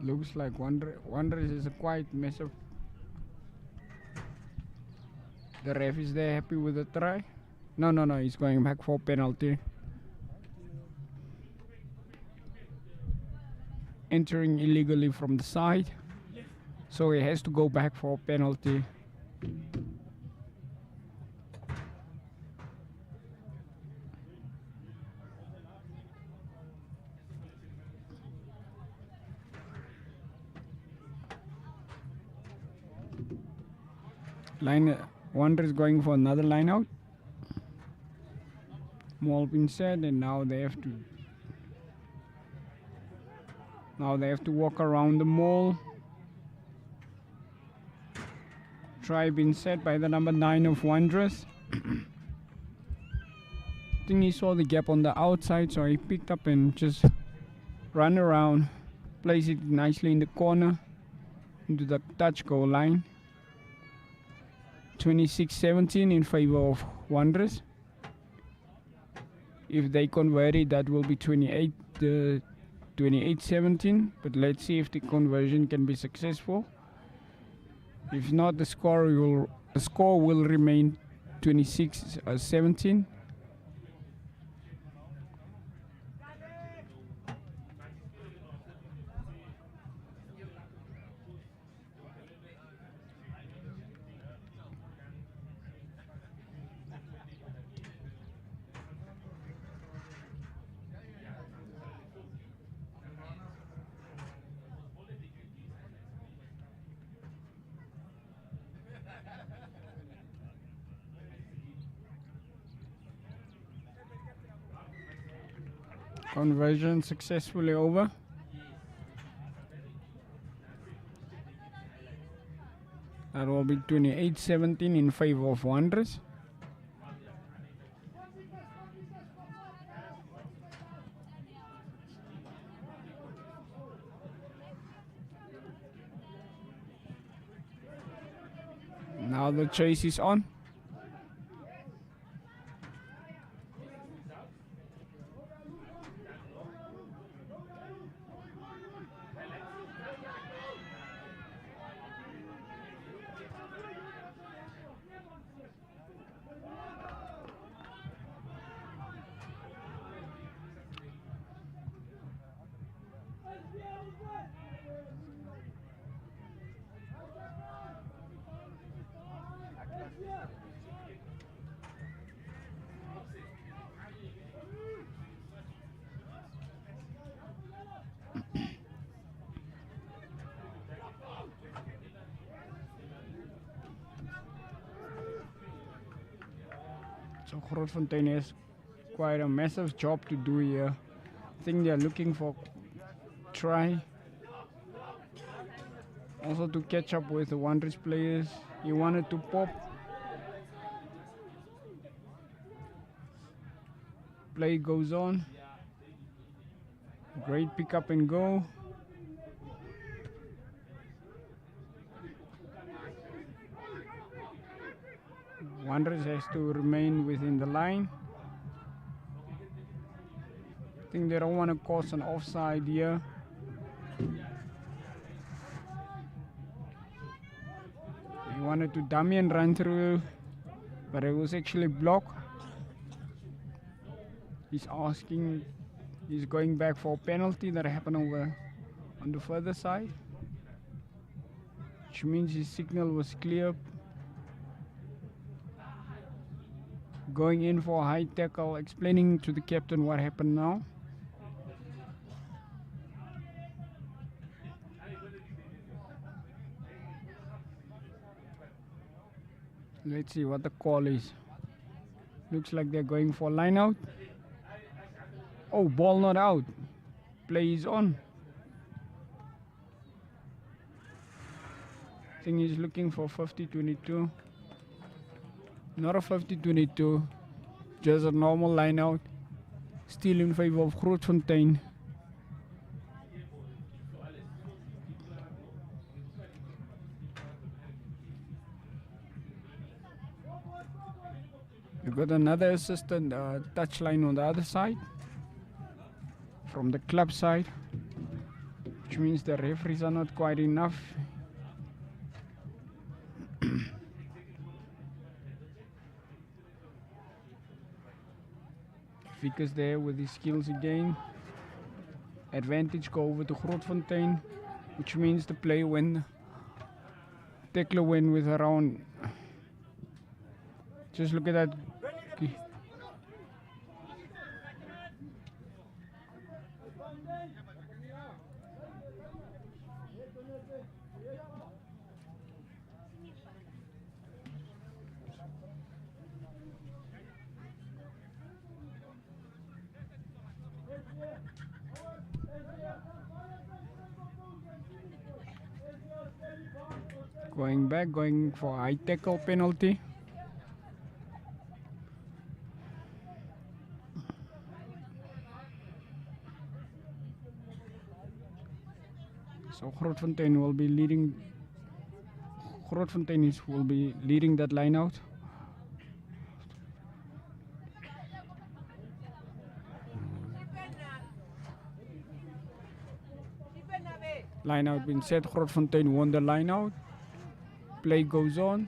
Speaker 1: Looks like Wanderers is a quite mess up. The ref is there happy with the try. No, he's going back for penalty. Entering illegally from the side. So he has to go back for penalty. Wanderers going for another line out. Maul been set, and now they have to walk around the mall. Try being set by the number 9 of Wanderers. I think he saw the gap on the outside, so he picked up and just ran around, place it nicely in the corner into the touch goal line. 26-17 in favor of Wanderers. If they convert it, that will be 28-17. But let's see if the conversion can be successful. If not, the score will remain 26-17. Conversion successfully over. That will be 28-17 in favor of Wanderers. Now the chase is on. So Grootfontein has quite a massive job to do here. I think they're looking for try. Also to catch up with the Wanderers players. He wanted to pop. Play goes on. Great pick up and go. Wanderers has to remain within the line. I think they don't want to cause an offside here. He wanted to dummy and run through, but it was actually blocked. He's going back for a penalty that happened over on the further side, which means his signal was clear. Going in for a high tackle, explaining to the captain what happened now. Let's see what the call is. Looks like they're going for line out. Oh, ball not out. Play is on. I think he's looking for 50-22. Not a 50-22. Just a normal line out. Still in favor of Grootfontein. You've got another assistant touchline on the other side. From the club side. Which means the referees are not quite enough. Vickers there with his skills again. Advantage go over to Grootfontein, which means the play when tackler win with around. Just look at that. Going back, going for high tackle penalty. So Grootfontein will be leading. Grootfontein will be leading that line out. Line out been set. Grootfontein won the line out. Play goes on.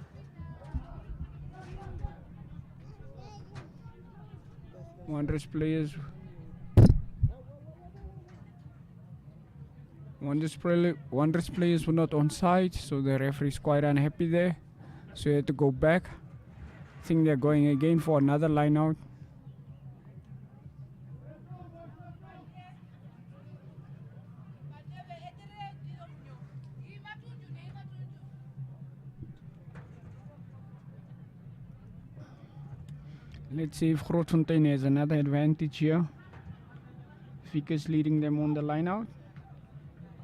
Speaker 1: Wanderers players. Wanderers players were not on side, so the referee is quite unhappy there. So he had to go back. I think they're going again for another line out. Let's see if Grootfontein has another advantage here. Vickers leading them on the line out.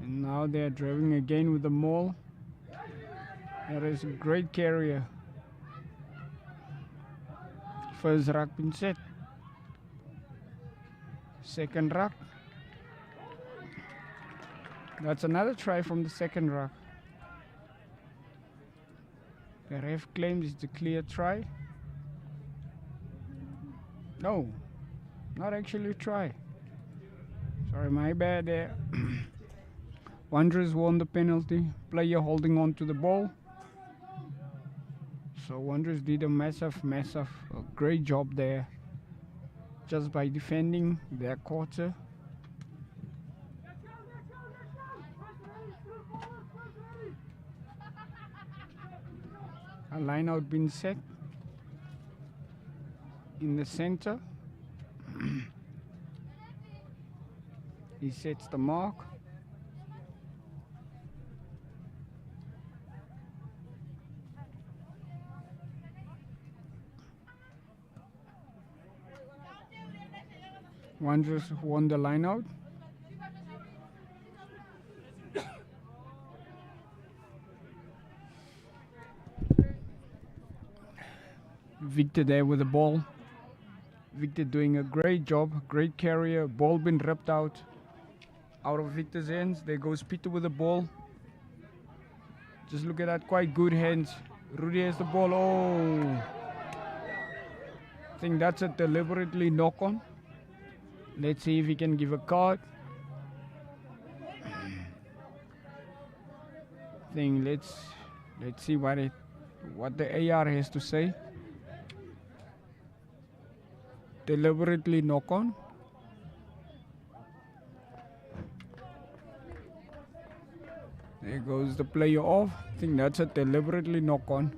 Speaker 1: And now they're driving again with the maul. That is a great carrier. First ruck been set. Second ruck. That's another try from the second ruck. The ref claims it's a clear try. No, not actually a try. Sorry, my bad there. Wanderers won the penalty. Player holding on to the ball. So Wanderers did a massive, great job there. Just by defending their quarter. A line out been set in the center. He sets the mark. Wanderers won the line out. Victor there with the ball. Victor doing a great job, great carrier. Ball been ripped out of Victor's hands. There goes Peter with the ball. Just look at that, quite good hands. Rudy has the ball. Oh, I think that's a deliberately knock on. Let's see if he can give a card. Let's see what the AR has to say. Deliberately knock on. There goes the player off. I think that's a deliberately knock on.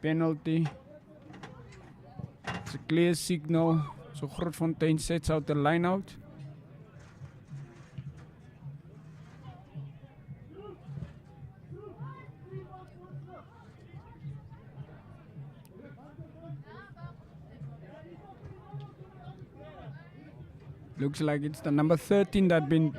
Speaker 1: Penalty. It's a clear signal. So Grootfontein sets out the line out. Looks like it's the number 13 that been.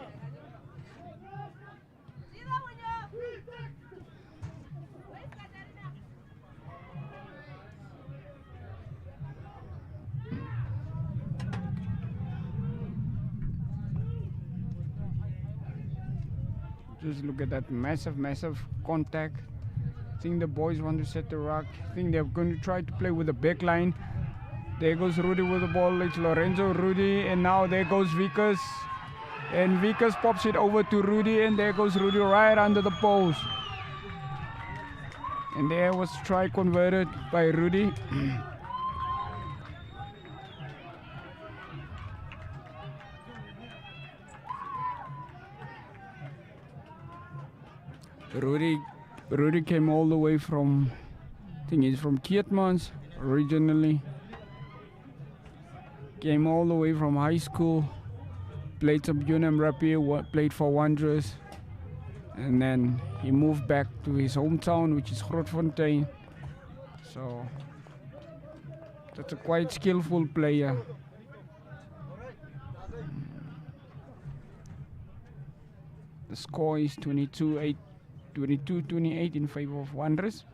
Speaker 1: Just look at that massive contact. I think the boys want to set the ruck. I think they're going to try to play with the back line. There goes Rudy with the ball. It's Lorenzo, Rudy, and now there goes Vickers. And Vickers pops it over to Rudy, and there goes Rudy right under the post. And there was try converted by Rudy. Rudy came all the way from, I think he's from Keetmans originally. Came all the way from high school, played some UNM Rapier, played for Wanderers, and then he moved back to his hometown, which is Grootfontein. So that's a quite skillful player. The score is 22-28 in favor of Wanderers.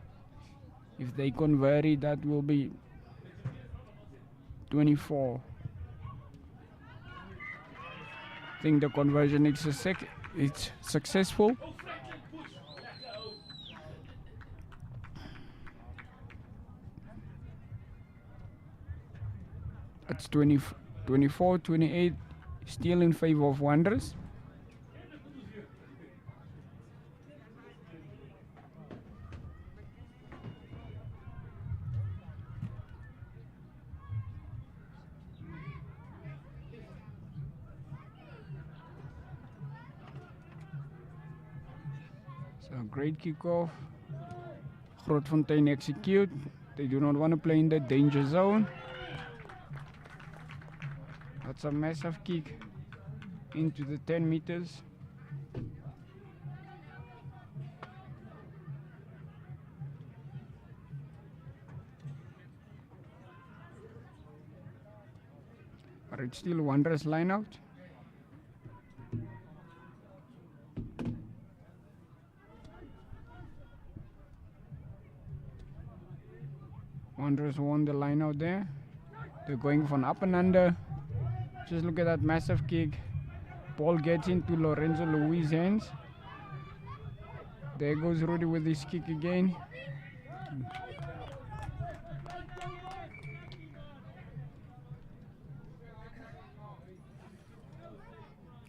Speaker 1: If they convert it, that will be 24. I think the conversion is it's successful. It's 24-28 still in favor of Wanderers. So great kickoff. Grootfontein execute. They do not want to play in the danger zone. That's a massive kick into the 10 meters. But it's still Wanderers line out. Wanderers won the line out there. They're going for an up and under. Just look at that massive kick. Ball gets into Lorenzo Luis' hands. There goes Rudy with his kick again.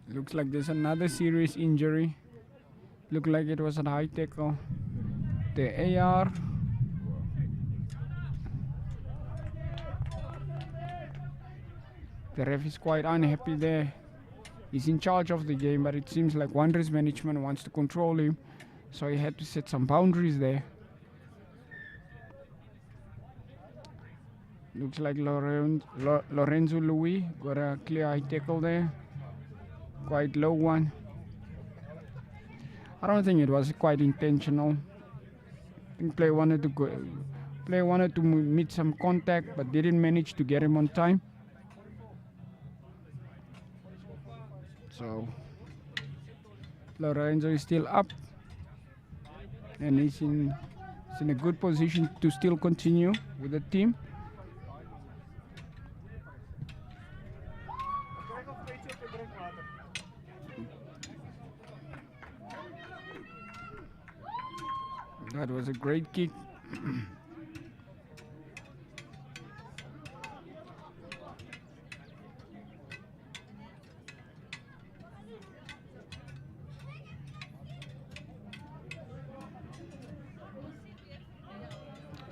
Speaker 1: Looks like there's another serious injury. Looked like it was a high tackle. The AR. The ref is quite unhappy there. He's in charge of the game, but it seems like Wanderers management wants to control him, so he had to set some boundaries there. Looks like Lorenzo Louis got a clear high tackle there. Quite low one. I don't think it was quite intentional. I think player wanted to meet some contact, but didn't manage to get him on time. So Lorenzo is still up, and he's in a good position to still continue with the team. That was a great kick.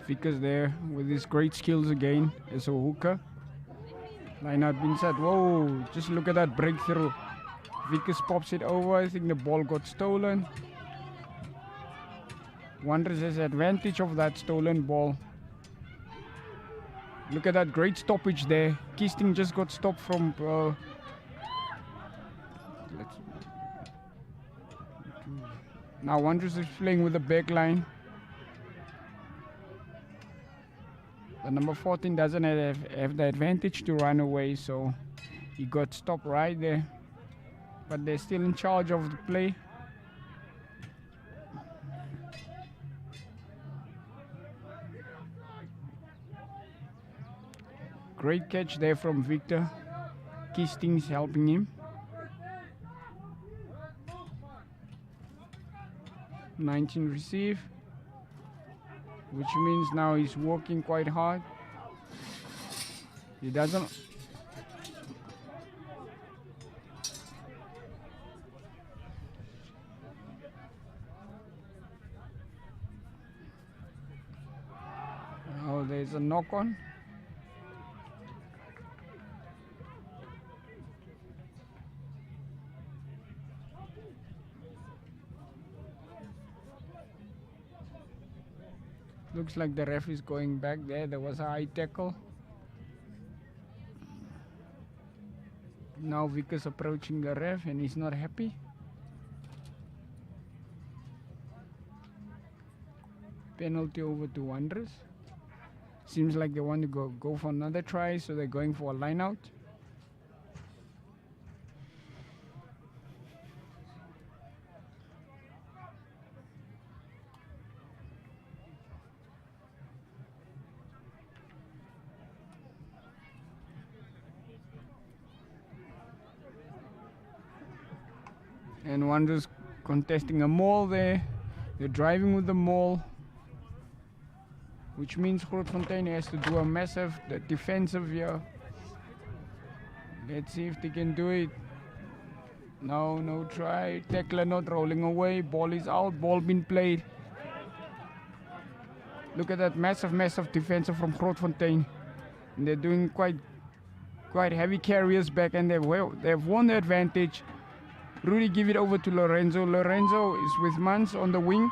Speaker 1: Vickers there with his great skills again as a hooker. Line out being set. Whoa, just look at that breakthrough. Vickers pops it over. I think the ball got stolen. Wanderers has advantage of that stolen ball. Look at that great stoppage there. Keasting just got stopped from now Wanderers is playing with the back line. The number 14 doesn't have the advantage to run away, so he got stopped right there. But they're still in charge of the play. Great catch there from Victor. Keasting's helping him. 19 receive, which means now he's working quite hard. He doesn't. Oh, there's a knock on. Looks like the ref is going back there. There was a high tackle. Now Vickers approaching the ref and he's not happy. Penalty over to Wanderers. Seems like they want to go for another try, so they're going for a line out. And Wanderers contesting a maul there. They're driving with the maul, which means Grootfontein has to do a massive defensive here. Let's see if they can do it. No try. Tackler not rolling away. Ball is out. Ball been played. Look at that massive defensive from Grootfontein. And they're doing quite heavy carriers back, and they've won the advantage. Rudy give it over to Lorenzo. Lorenzo is with Mans on the wing.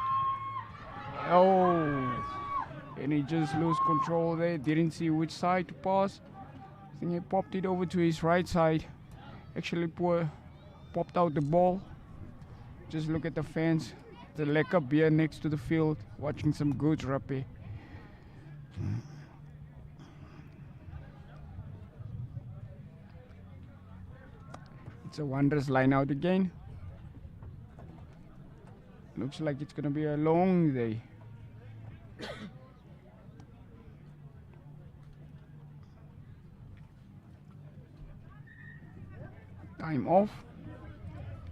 Speaker 1: Oh, and he just lost control there. Didn't see which side to pass. I think he popped it over to his right side. Actually popped out the ball. Just look at the fans. The lekker beer next to the field, watching some good rugby. It's a Wanderers line out again. Looks like it's gonna be a long day. Time off.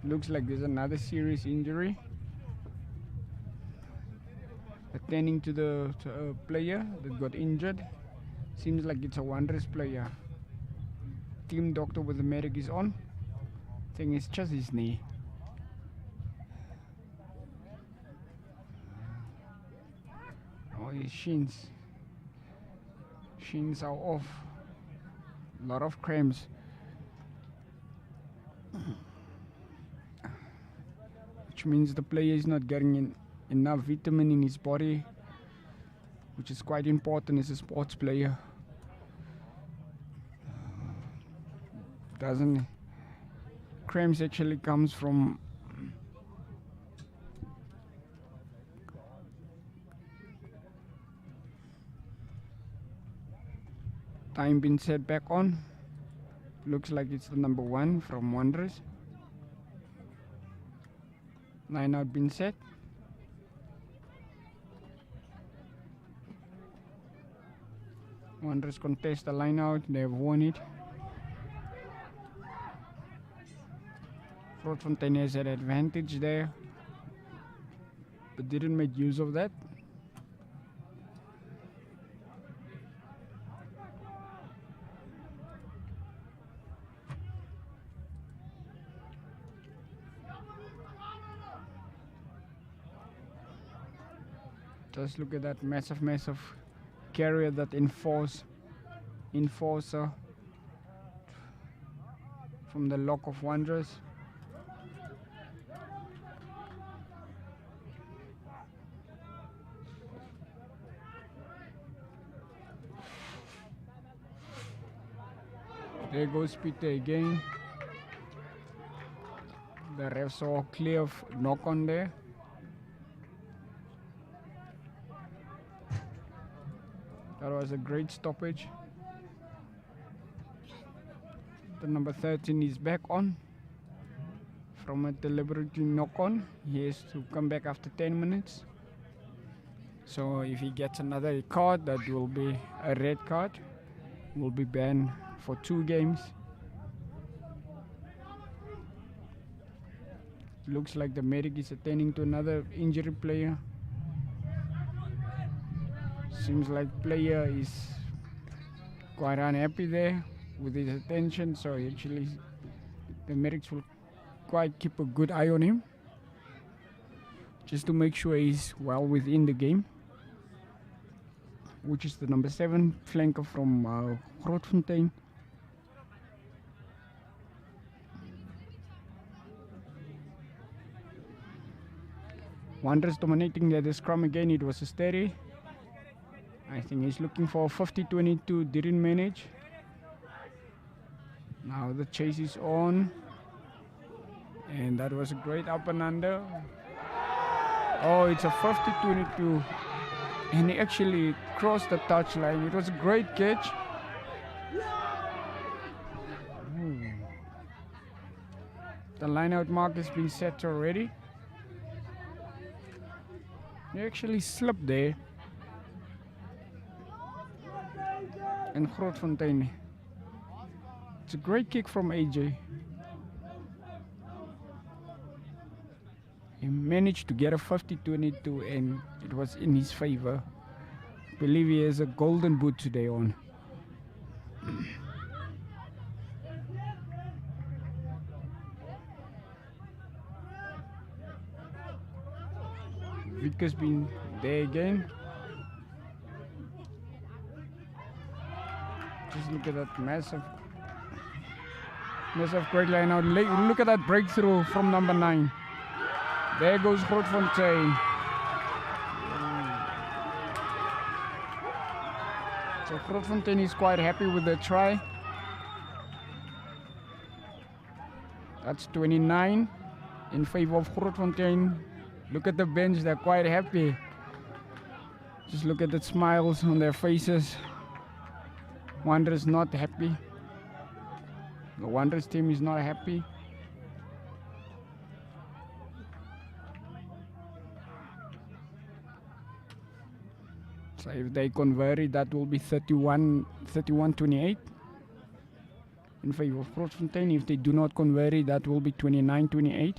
Speaker 1: Looks like there's another serious injury. Attending to the player that got injured. Seems like it's a Wanderers player. Team doctor with the medic is on. I think it's just his knee. Oh, his shins. Shins are off. A lot of cramps. Which means the player is not getting enough vitamin in his body, which is quite important as a sports player. Doesn't cramps actually comes from time being set back on. Looks like it's the number 1 from Wanderers. Line out been set. Wanderers contest the line out. They've won it. Grootfontein has an advantage there, but didn't make use of that. Just look at that massive carrier, that enforcer from the lock of Wanderers. There goes Peter again. The ref saw a clear knock on there. That was a great stoppage. The number 13 is back on from a deliberately knock on. He has to come back after 10 minutes. So if he gets another card, that will be a red card. Will be banned for 2 games. Looks like the medic is attending to another injured player. Seems like player is quite unhappy there with his attention, so actually the medics will quite keep a good eye on him just to make sure he's well within the game, which is the number 7 flanker from Grootfontein. Wanderers dominating the scrum again. It was a steady. I think he's looking for 50-22, didn't manage. Now the chase is on. And that was a great up and under. Oh, it's a 50-22. And he actually crossed the touchline. It was a great catch. The line out mark has been set already. He actually slipped there. And Grootfontein. It's a great kick from AJ. He managed to get a 50-22 and it was in his favor. I believe he has a golden boot today on. Vic has been there again. Just look at that massive great line out. Look at that breakthrough from number 9. There goes Grootfontein. So Grootfontein is quite happy with the try. That's 29 in favor of Grootfontein. Look at the bench, they're quite happy. Just look at the smiles on their faces. Wanderers not happy. The Wanderers team is not happy. So if they convert it, that will be 31-28 in favor of Grootfontein. If they do not convert it, that will be 29-28.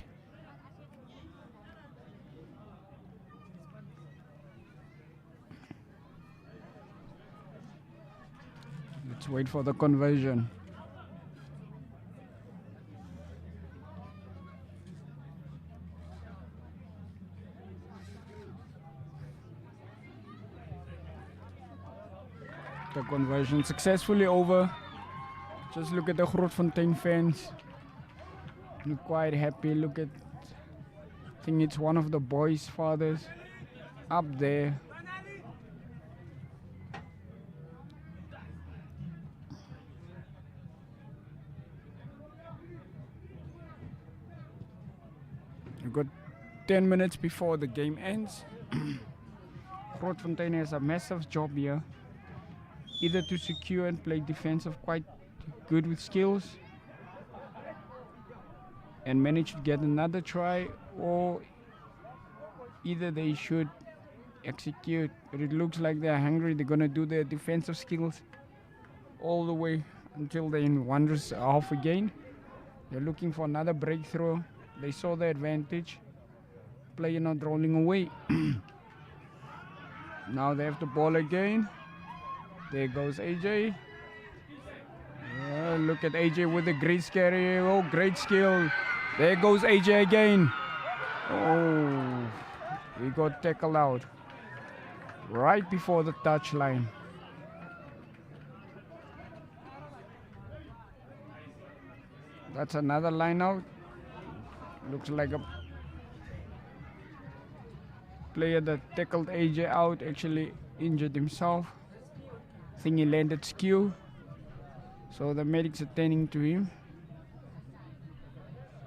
Speaker 1: Let's wait for the conversion. The conversion successfully over. Just look at the Grootfontein fans. Look quite happy. Look at, I think it's one of the boys' fathers up there. We've got 10 minutes before the game ends. Grootfontein has a massive job here. Either to secure and play defensive quite good with skills and manage to get another try, or either they should execute. But it looks like they're hungry. They're gonna do their defensive skills all the way until they're in Wanderers half again. They're looking for another breakthrough. They saw the advantage. Player not rolling away. Now they have the ball again. There goes AJ. Look at AJ with the great carry. Oh, great skill. There goes AJ again. Oh, he got tackled out right before the touchline. That's another line out. Looks like a player that tackled AJ out actually injured himself. I think he landed skew, so the medics are tending to him.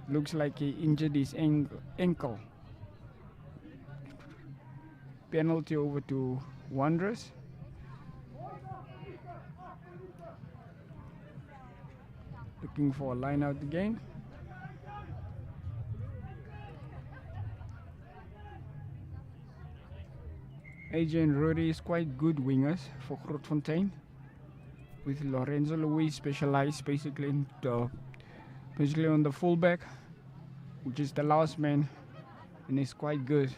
Speaker 1: Looks like he injured his ankle. Penalty over to Wanderers. Looking for a line out again. AJ and Rudy is quite good wingers for Grootfontein, with Lorenzo Luis specialized basically on the fullback, which is the last man, and is quite good.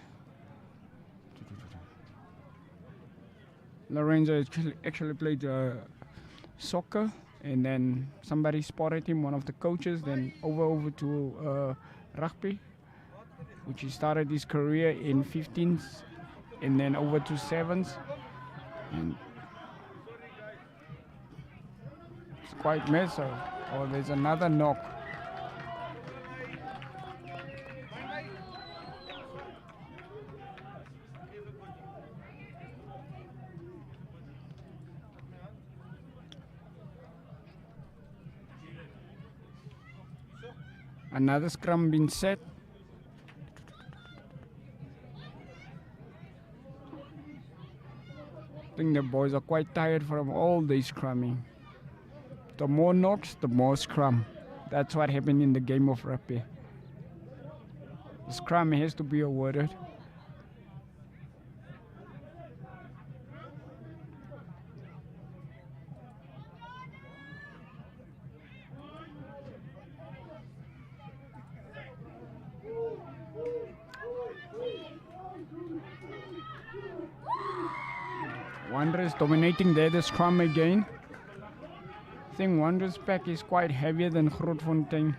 Speaker 1: Lorenzo actually played soccer, and then somebody spotted him, one of the coaches, then over to rugby, which he started his career in 15s. And then over to 7s. And it's quite massive. Oh, there's another knock. Another scrum being set. I think the boys are quite tired from all this scrumming. The more knocks, the more scrum. That's what happened in the game of rugby. The scrum has to be awarded. Wanderers dominating there, the scrum again. I think Wanderers pack is quite heavier than Grootfontein.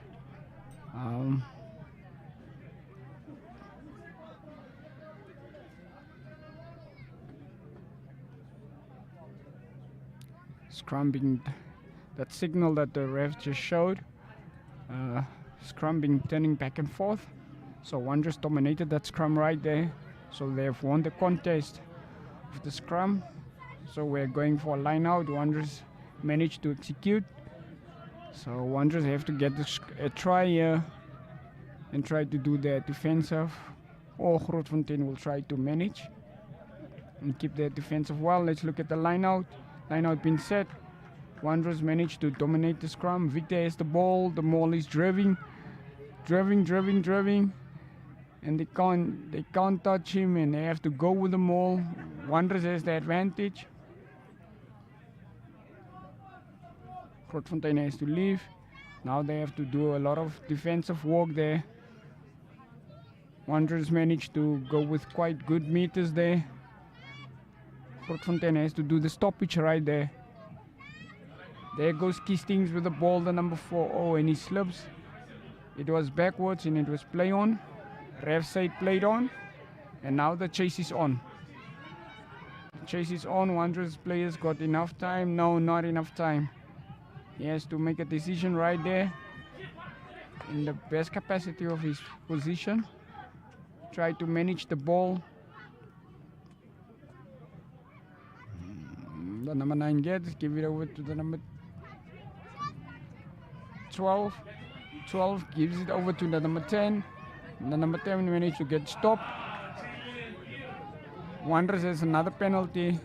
Speaker 1: Scrum being that signal that the ref just showed. Scrum being turning back and forth. So Wanderers dominated that scrum right there. So they have won the contest of the scrum. So we're going for a line out. Wanderers managed to execute. So Wanderers have to get a try here and try to do their defensive. Or Grootfontein will try to manage and keep their defensive well. Let's look at the line out. Line out being set. Wanderers managed to dominate the scrum. Victor has the ball. The maul is driving. And they can't touch him, and they have to go with the maul. Wanderers has the advantage. Grootfontein has to leave. Now they have to do a lot of defensive work there. Wanderers managed to go with quite good meters there. Grootfontein has to do the stoppage right there. There goes Kistings with the ball, the number 4. Oh, and he slips. It was backwards and it was play on. Ref side played on. And now the chase is on. Chase is on. Wanderers players got enough time. No, not enough time. He has to make a decision right there. In the best capacity of his position. Try to manage the ball. The number 9 gets, give it over to the number 12. 12 gives it over to the number 10. The number 10 managed to get stopped. Wanderers has another penalty.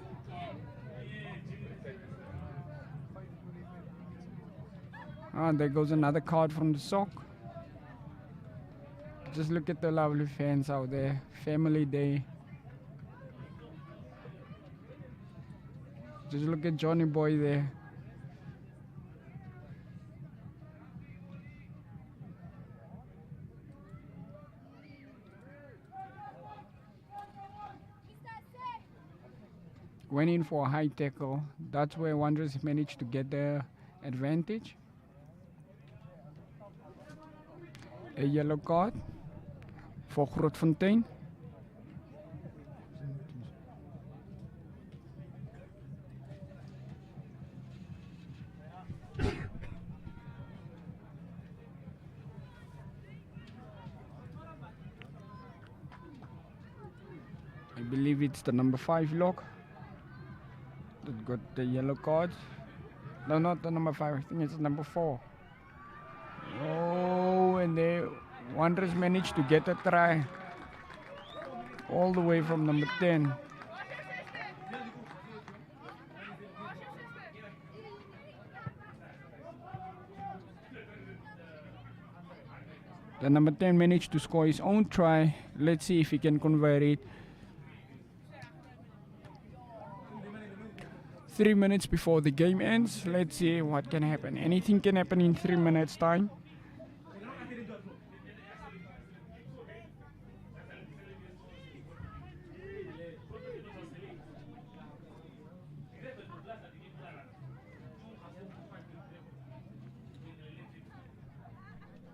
Speaker 1: There goes another card from the sock. Just look at the lovely fans out there. Family day. Just look at Johnny Boy there. Went in for a high tackle. That's where Wanderers managed to get the advantage. A yellow card for Grootfontein. I believe it's the number 5 lock that got the yellow card. No, not the number 5. I think it's number 4. Oh, and the Wanderers managed to get a try all the way from number 10. The number 10 managed to score his own try. Let's see if he can convert it. 3 minutes before the game ends. Let's see what can happen. Anything can happen in 3 minutes time.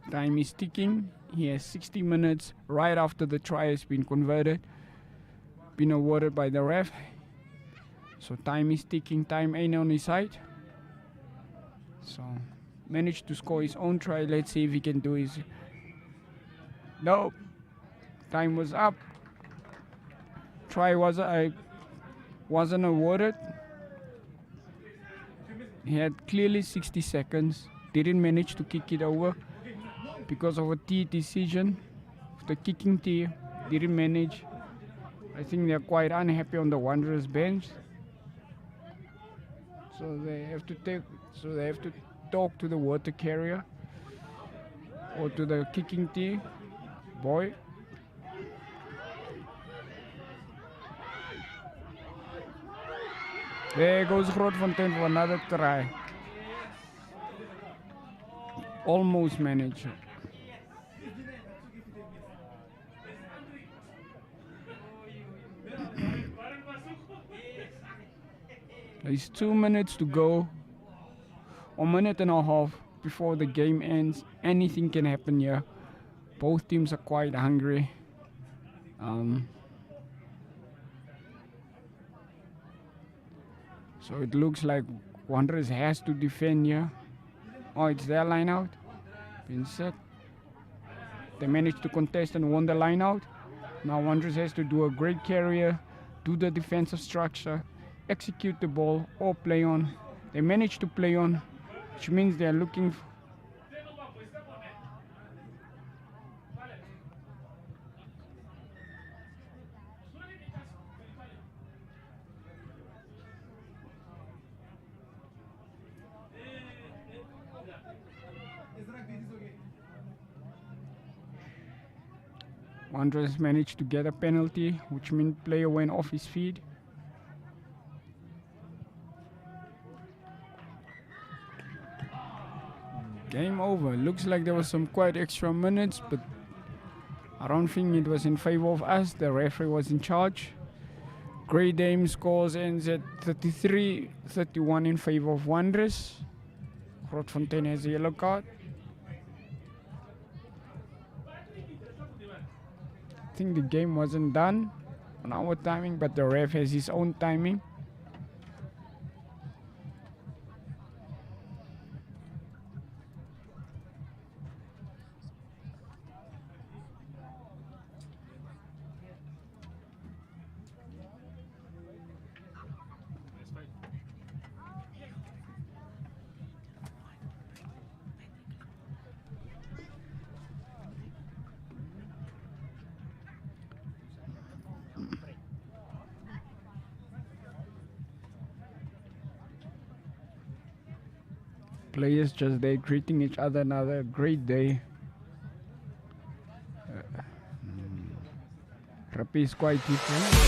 Speaker 1: Time is ticking. He has 60 minutes right after the try has been converted, been awarded by the ref. So time is ticking. Time ain't on his side. So managed to score his own try. Let's see if he can do his. No, time was up. Try wasn't awarded. He had clearly 60 seconds. Didn't manage to kick it over because of a T decision. The kicking T didn't manage. I think they're quite unhappy on the Wanderers bench. So they have to talk to the water carrier or to the kicking T boy. There goes Grootfontein for another try. Almost managed. There's 2 minutes to go, a minute and a half before the game ends. Anything can happen here. Both teams are quite hungry. So it looks like Wanderers has to defend here. Oh, it's their line out. Been set. They managed to contest and won the line out. Now Wanderers has to do a great carrier, do the defensive structure, execute the ball or play on. They managed to play on, which means they're looking Wanderers managed to get a penalty, which means player went off his feet. Game over. Looks like there was some quite extra minutes, but I don't think it was in favor of us. The referee was in charge. Grey Dame scores ends at 33-31 in favor of Wanderers. Grootfontein has a yellow card. I think the game wasn't done on our timing, but the ref has his own timing. Players just there greeting each other. Another great day. Rugby is quite different.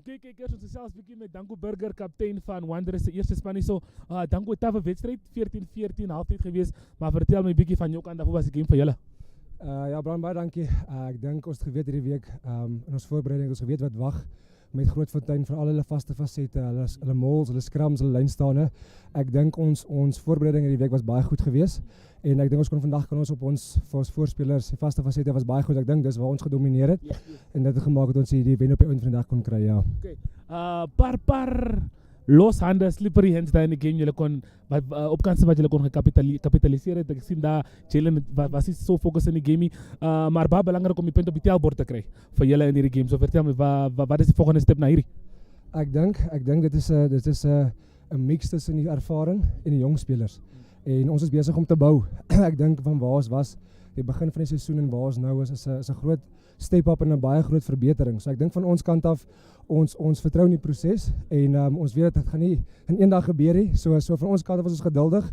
Speaker 4: Oké, kijkers, ons gesels bietjie met Danko Burger, kaptein van Wanderers se eerste span hierso. Danko, taffe wedstryd, 14-14 halftyd gewees, maar vertel my bietjie van jou kant af, hoe was die game vir julle?
Speaker 5: Ja, Bram, baie dankie. Ek dink ons het geweet hierdie week in ons voorbereiding, ons geweet wat wag met Grootfontein vir al hulle vaste fasette, hulle mauls, hulle scrums, hulle lynstane. Ek dink ons voorbereiding hierdie week was baie goed geweest en ek dink ons kon vandag op ons voorspelers, die vaste fasette was baie goed. Ek dink dis waar ons gedomineer het en dit het gemaak dat ons die wen op die einde van die dag kon kry, ja.
Speaker 4: Okay. Paar los hande, slippery hands daar in die game, julle kon opkanse wat julle kon gekapitaliseer het. Ek sien daar Jalen was nie so fokus in die game nie, maar baie belangrik om die punt op die tellbord te kry vir julle in hierdie game. So vertel my, wat is die volgende stap na hierdie?
Speaker 5: Ek dink dit is 'n mix tussen die ervaring en die jong spelers. En ons is besig om te bou. Ek dink van waar ons was die begin van die seisoen en waar ons nou is 'n groot step up en 'n baie groot verbetering. So ek dink van ons kant af ons vertrou in die proses en ons weet dit gaan nie in een dag gebeur nie. So van ons kant af is ons geduldig.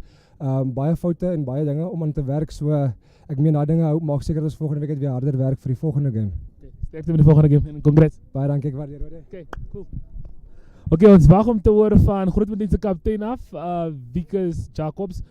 Speaker 5: Baie foute en baie dinge om aan te werk. So ek meen daai dinge maak seker dat ons volgende week weer harder werk vir die volgende game.
Speaker 4: Sterkte met die volgende game en congrats.
Speaker 5: Baie dankie, ek waardeer dit.
Speaker 4: Okay, cool. Okay, ons wag om te hoor van Grootfontein se kaptein af, Wikus Jacobs.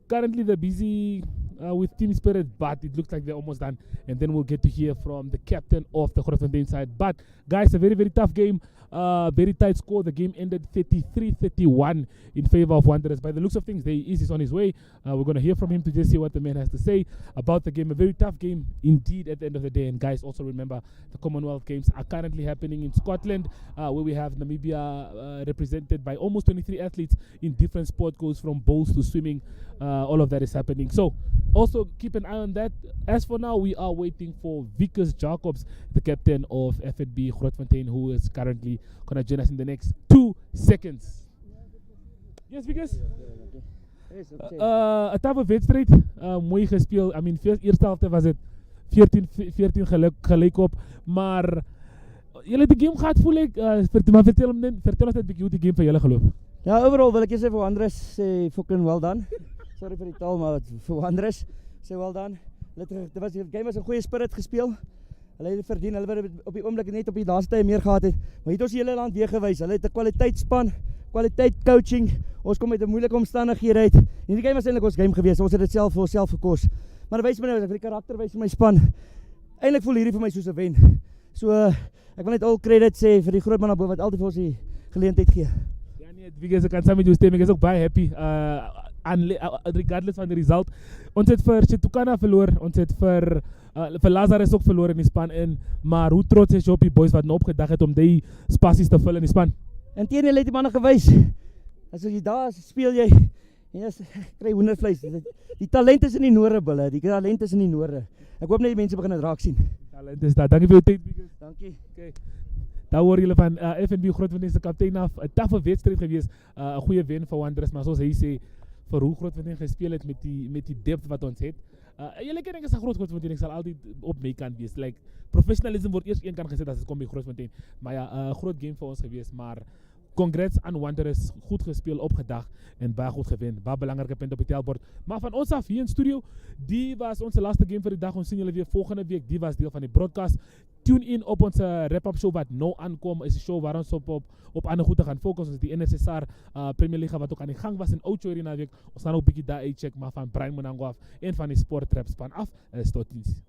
Speaker 4: Currently they're busy with team spirit, but it looks like they're almost done. And then we'll get to hear from the captain of the Grootfontein side. But guys, a very, very tough game. Very tight score. The game ended 33-31 in favor of Wanderers. By the looks of things, is on his way. We're going to hear from him to just see what the man has to say about the game. A very tough game indeed at the end of the day. And guys, also remember the Commonwealth Games are currently happening in Scotland, where we have Namibia represented by almost 23 athletes in different sport, goes from bowls to swimming. All of that is happening. So also keep an eye on that. As for now, we are waiting for Wikus Jacobs, the captain of FNB Grootfontein, who is currently going to join us in the next 2 seconds. Yes, Wikus? Een taffe wedstrijd, mooi gespeeld. I mean, eerste helft was het 14 gelijk op. Maar jullie de game gaat voel ik. Maar vertel ons net een beetje hoe die game van jullie geloof.
Speaker 6: Ja, overal wil ek sê vir Wanderers sê fucking well done. Sorry vir die taal, maar vir Wanderers sê well done. Die game was 'n goeie spirit gespeel. Hulle het verdien, hulle het op die oomblik net op die laaste tyd meer gehad het. Maar het ons die hele land weer gewys. Hulle het 'n kwaliteitsspan, kwaliteit coaching. Ons kom met 'n moeilike omstandighede uit. En die game was eintlik ons game geweest. Ons het dit self vir onsself gekos. Maar wys my nou, ek vir die karakter wys vir my span. Eintlik voel hierdie vir my soos 'n wen. So ek wil net al credit sê vir die groot man daarbo wat altyd vir ons die geleentheid gee.
Speaker 4: Ja nee, ek kan saam met jou stem. Ek is ook baie happy. Regardless van die result. Ons het vir Chitukana verloor. Ons het vir Lazarus ook verloor in die span in. Maar hoe trots is jy op die boys wat nou opgedag het om die spasies te vul in die span?
Speaker 6: En teenoor het die manne gewys. As jy daar is, speel jy en jy kry hoendervleis. Die talent is in die noorde, bulle. Die talent is in die noorde. Ek hoop net die mense begin dit raak sien.
Speaker 4: Talent is daar. Dankie vir jou tyd.
Speaker 6: Dankie.
Speaker 4: Okay. Daar hoor julle van FNB Grootfontein se kaptein af. 'n Taffe wedstryd gewees. 'n Goeie wen vir Wanderers, maar soos hy sê, vir hoe Grootfontein gespeel het met die depth wat ons het. Julle ken ek is 'n Grootfontein, ek sal altyd op my kant wees. Like professionalism word eers een kant gesit as dit kom by Grootfontein. Maar ja, 'n groot game vir ons gewees, maar congrats aan Wanderers, goed gespeel, opgedag en baie goed gewen. Baie belangrike punt op die tellbord. Maar van ons af hier in studio, die was onze laaste game vir die dag. Ons sien julle weer volgende week. Die was deel van die broadcast. Tune in op onze wrap-up show wat nou aankom. Is 'n show waar ons op ander goed te gaan fokus. Ons die NSSR Premier League wat ook aan die gang was in Ocho hierdie naweek. Ons gaan ook 'n bietjie daar uitcheck, maar van Brian Monango af en van die Sport Trap span af. Tot ziens.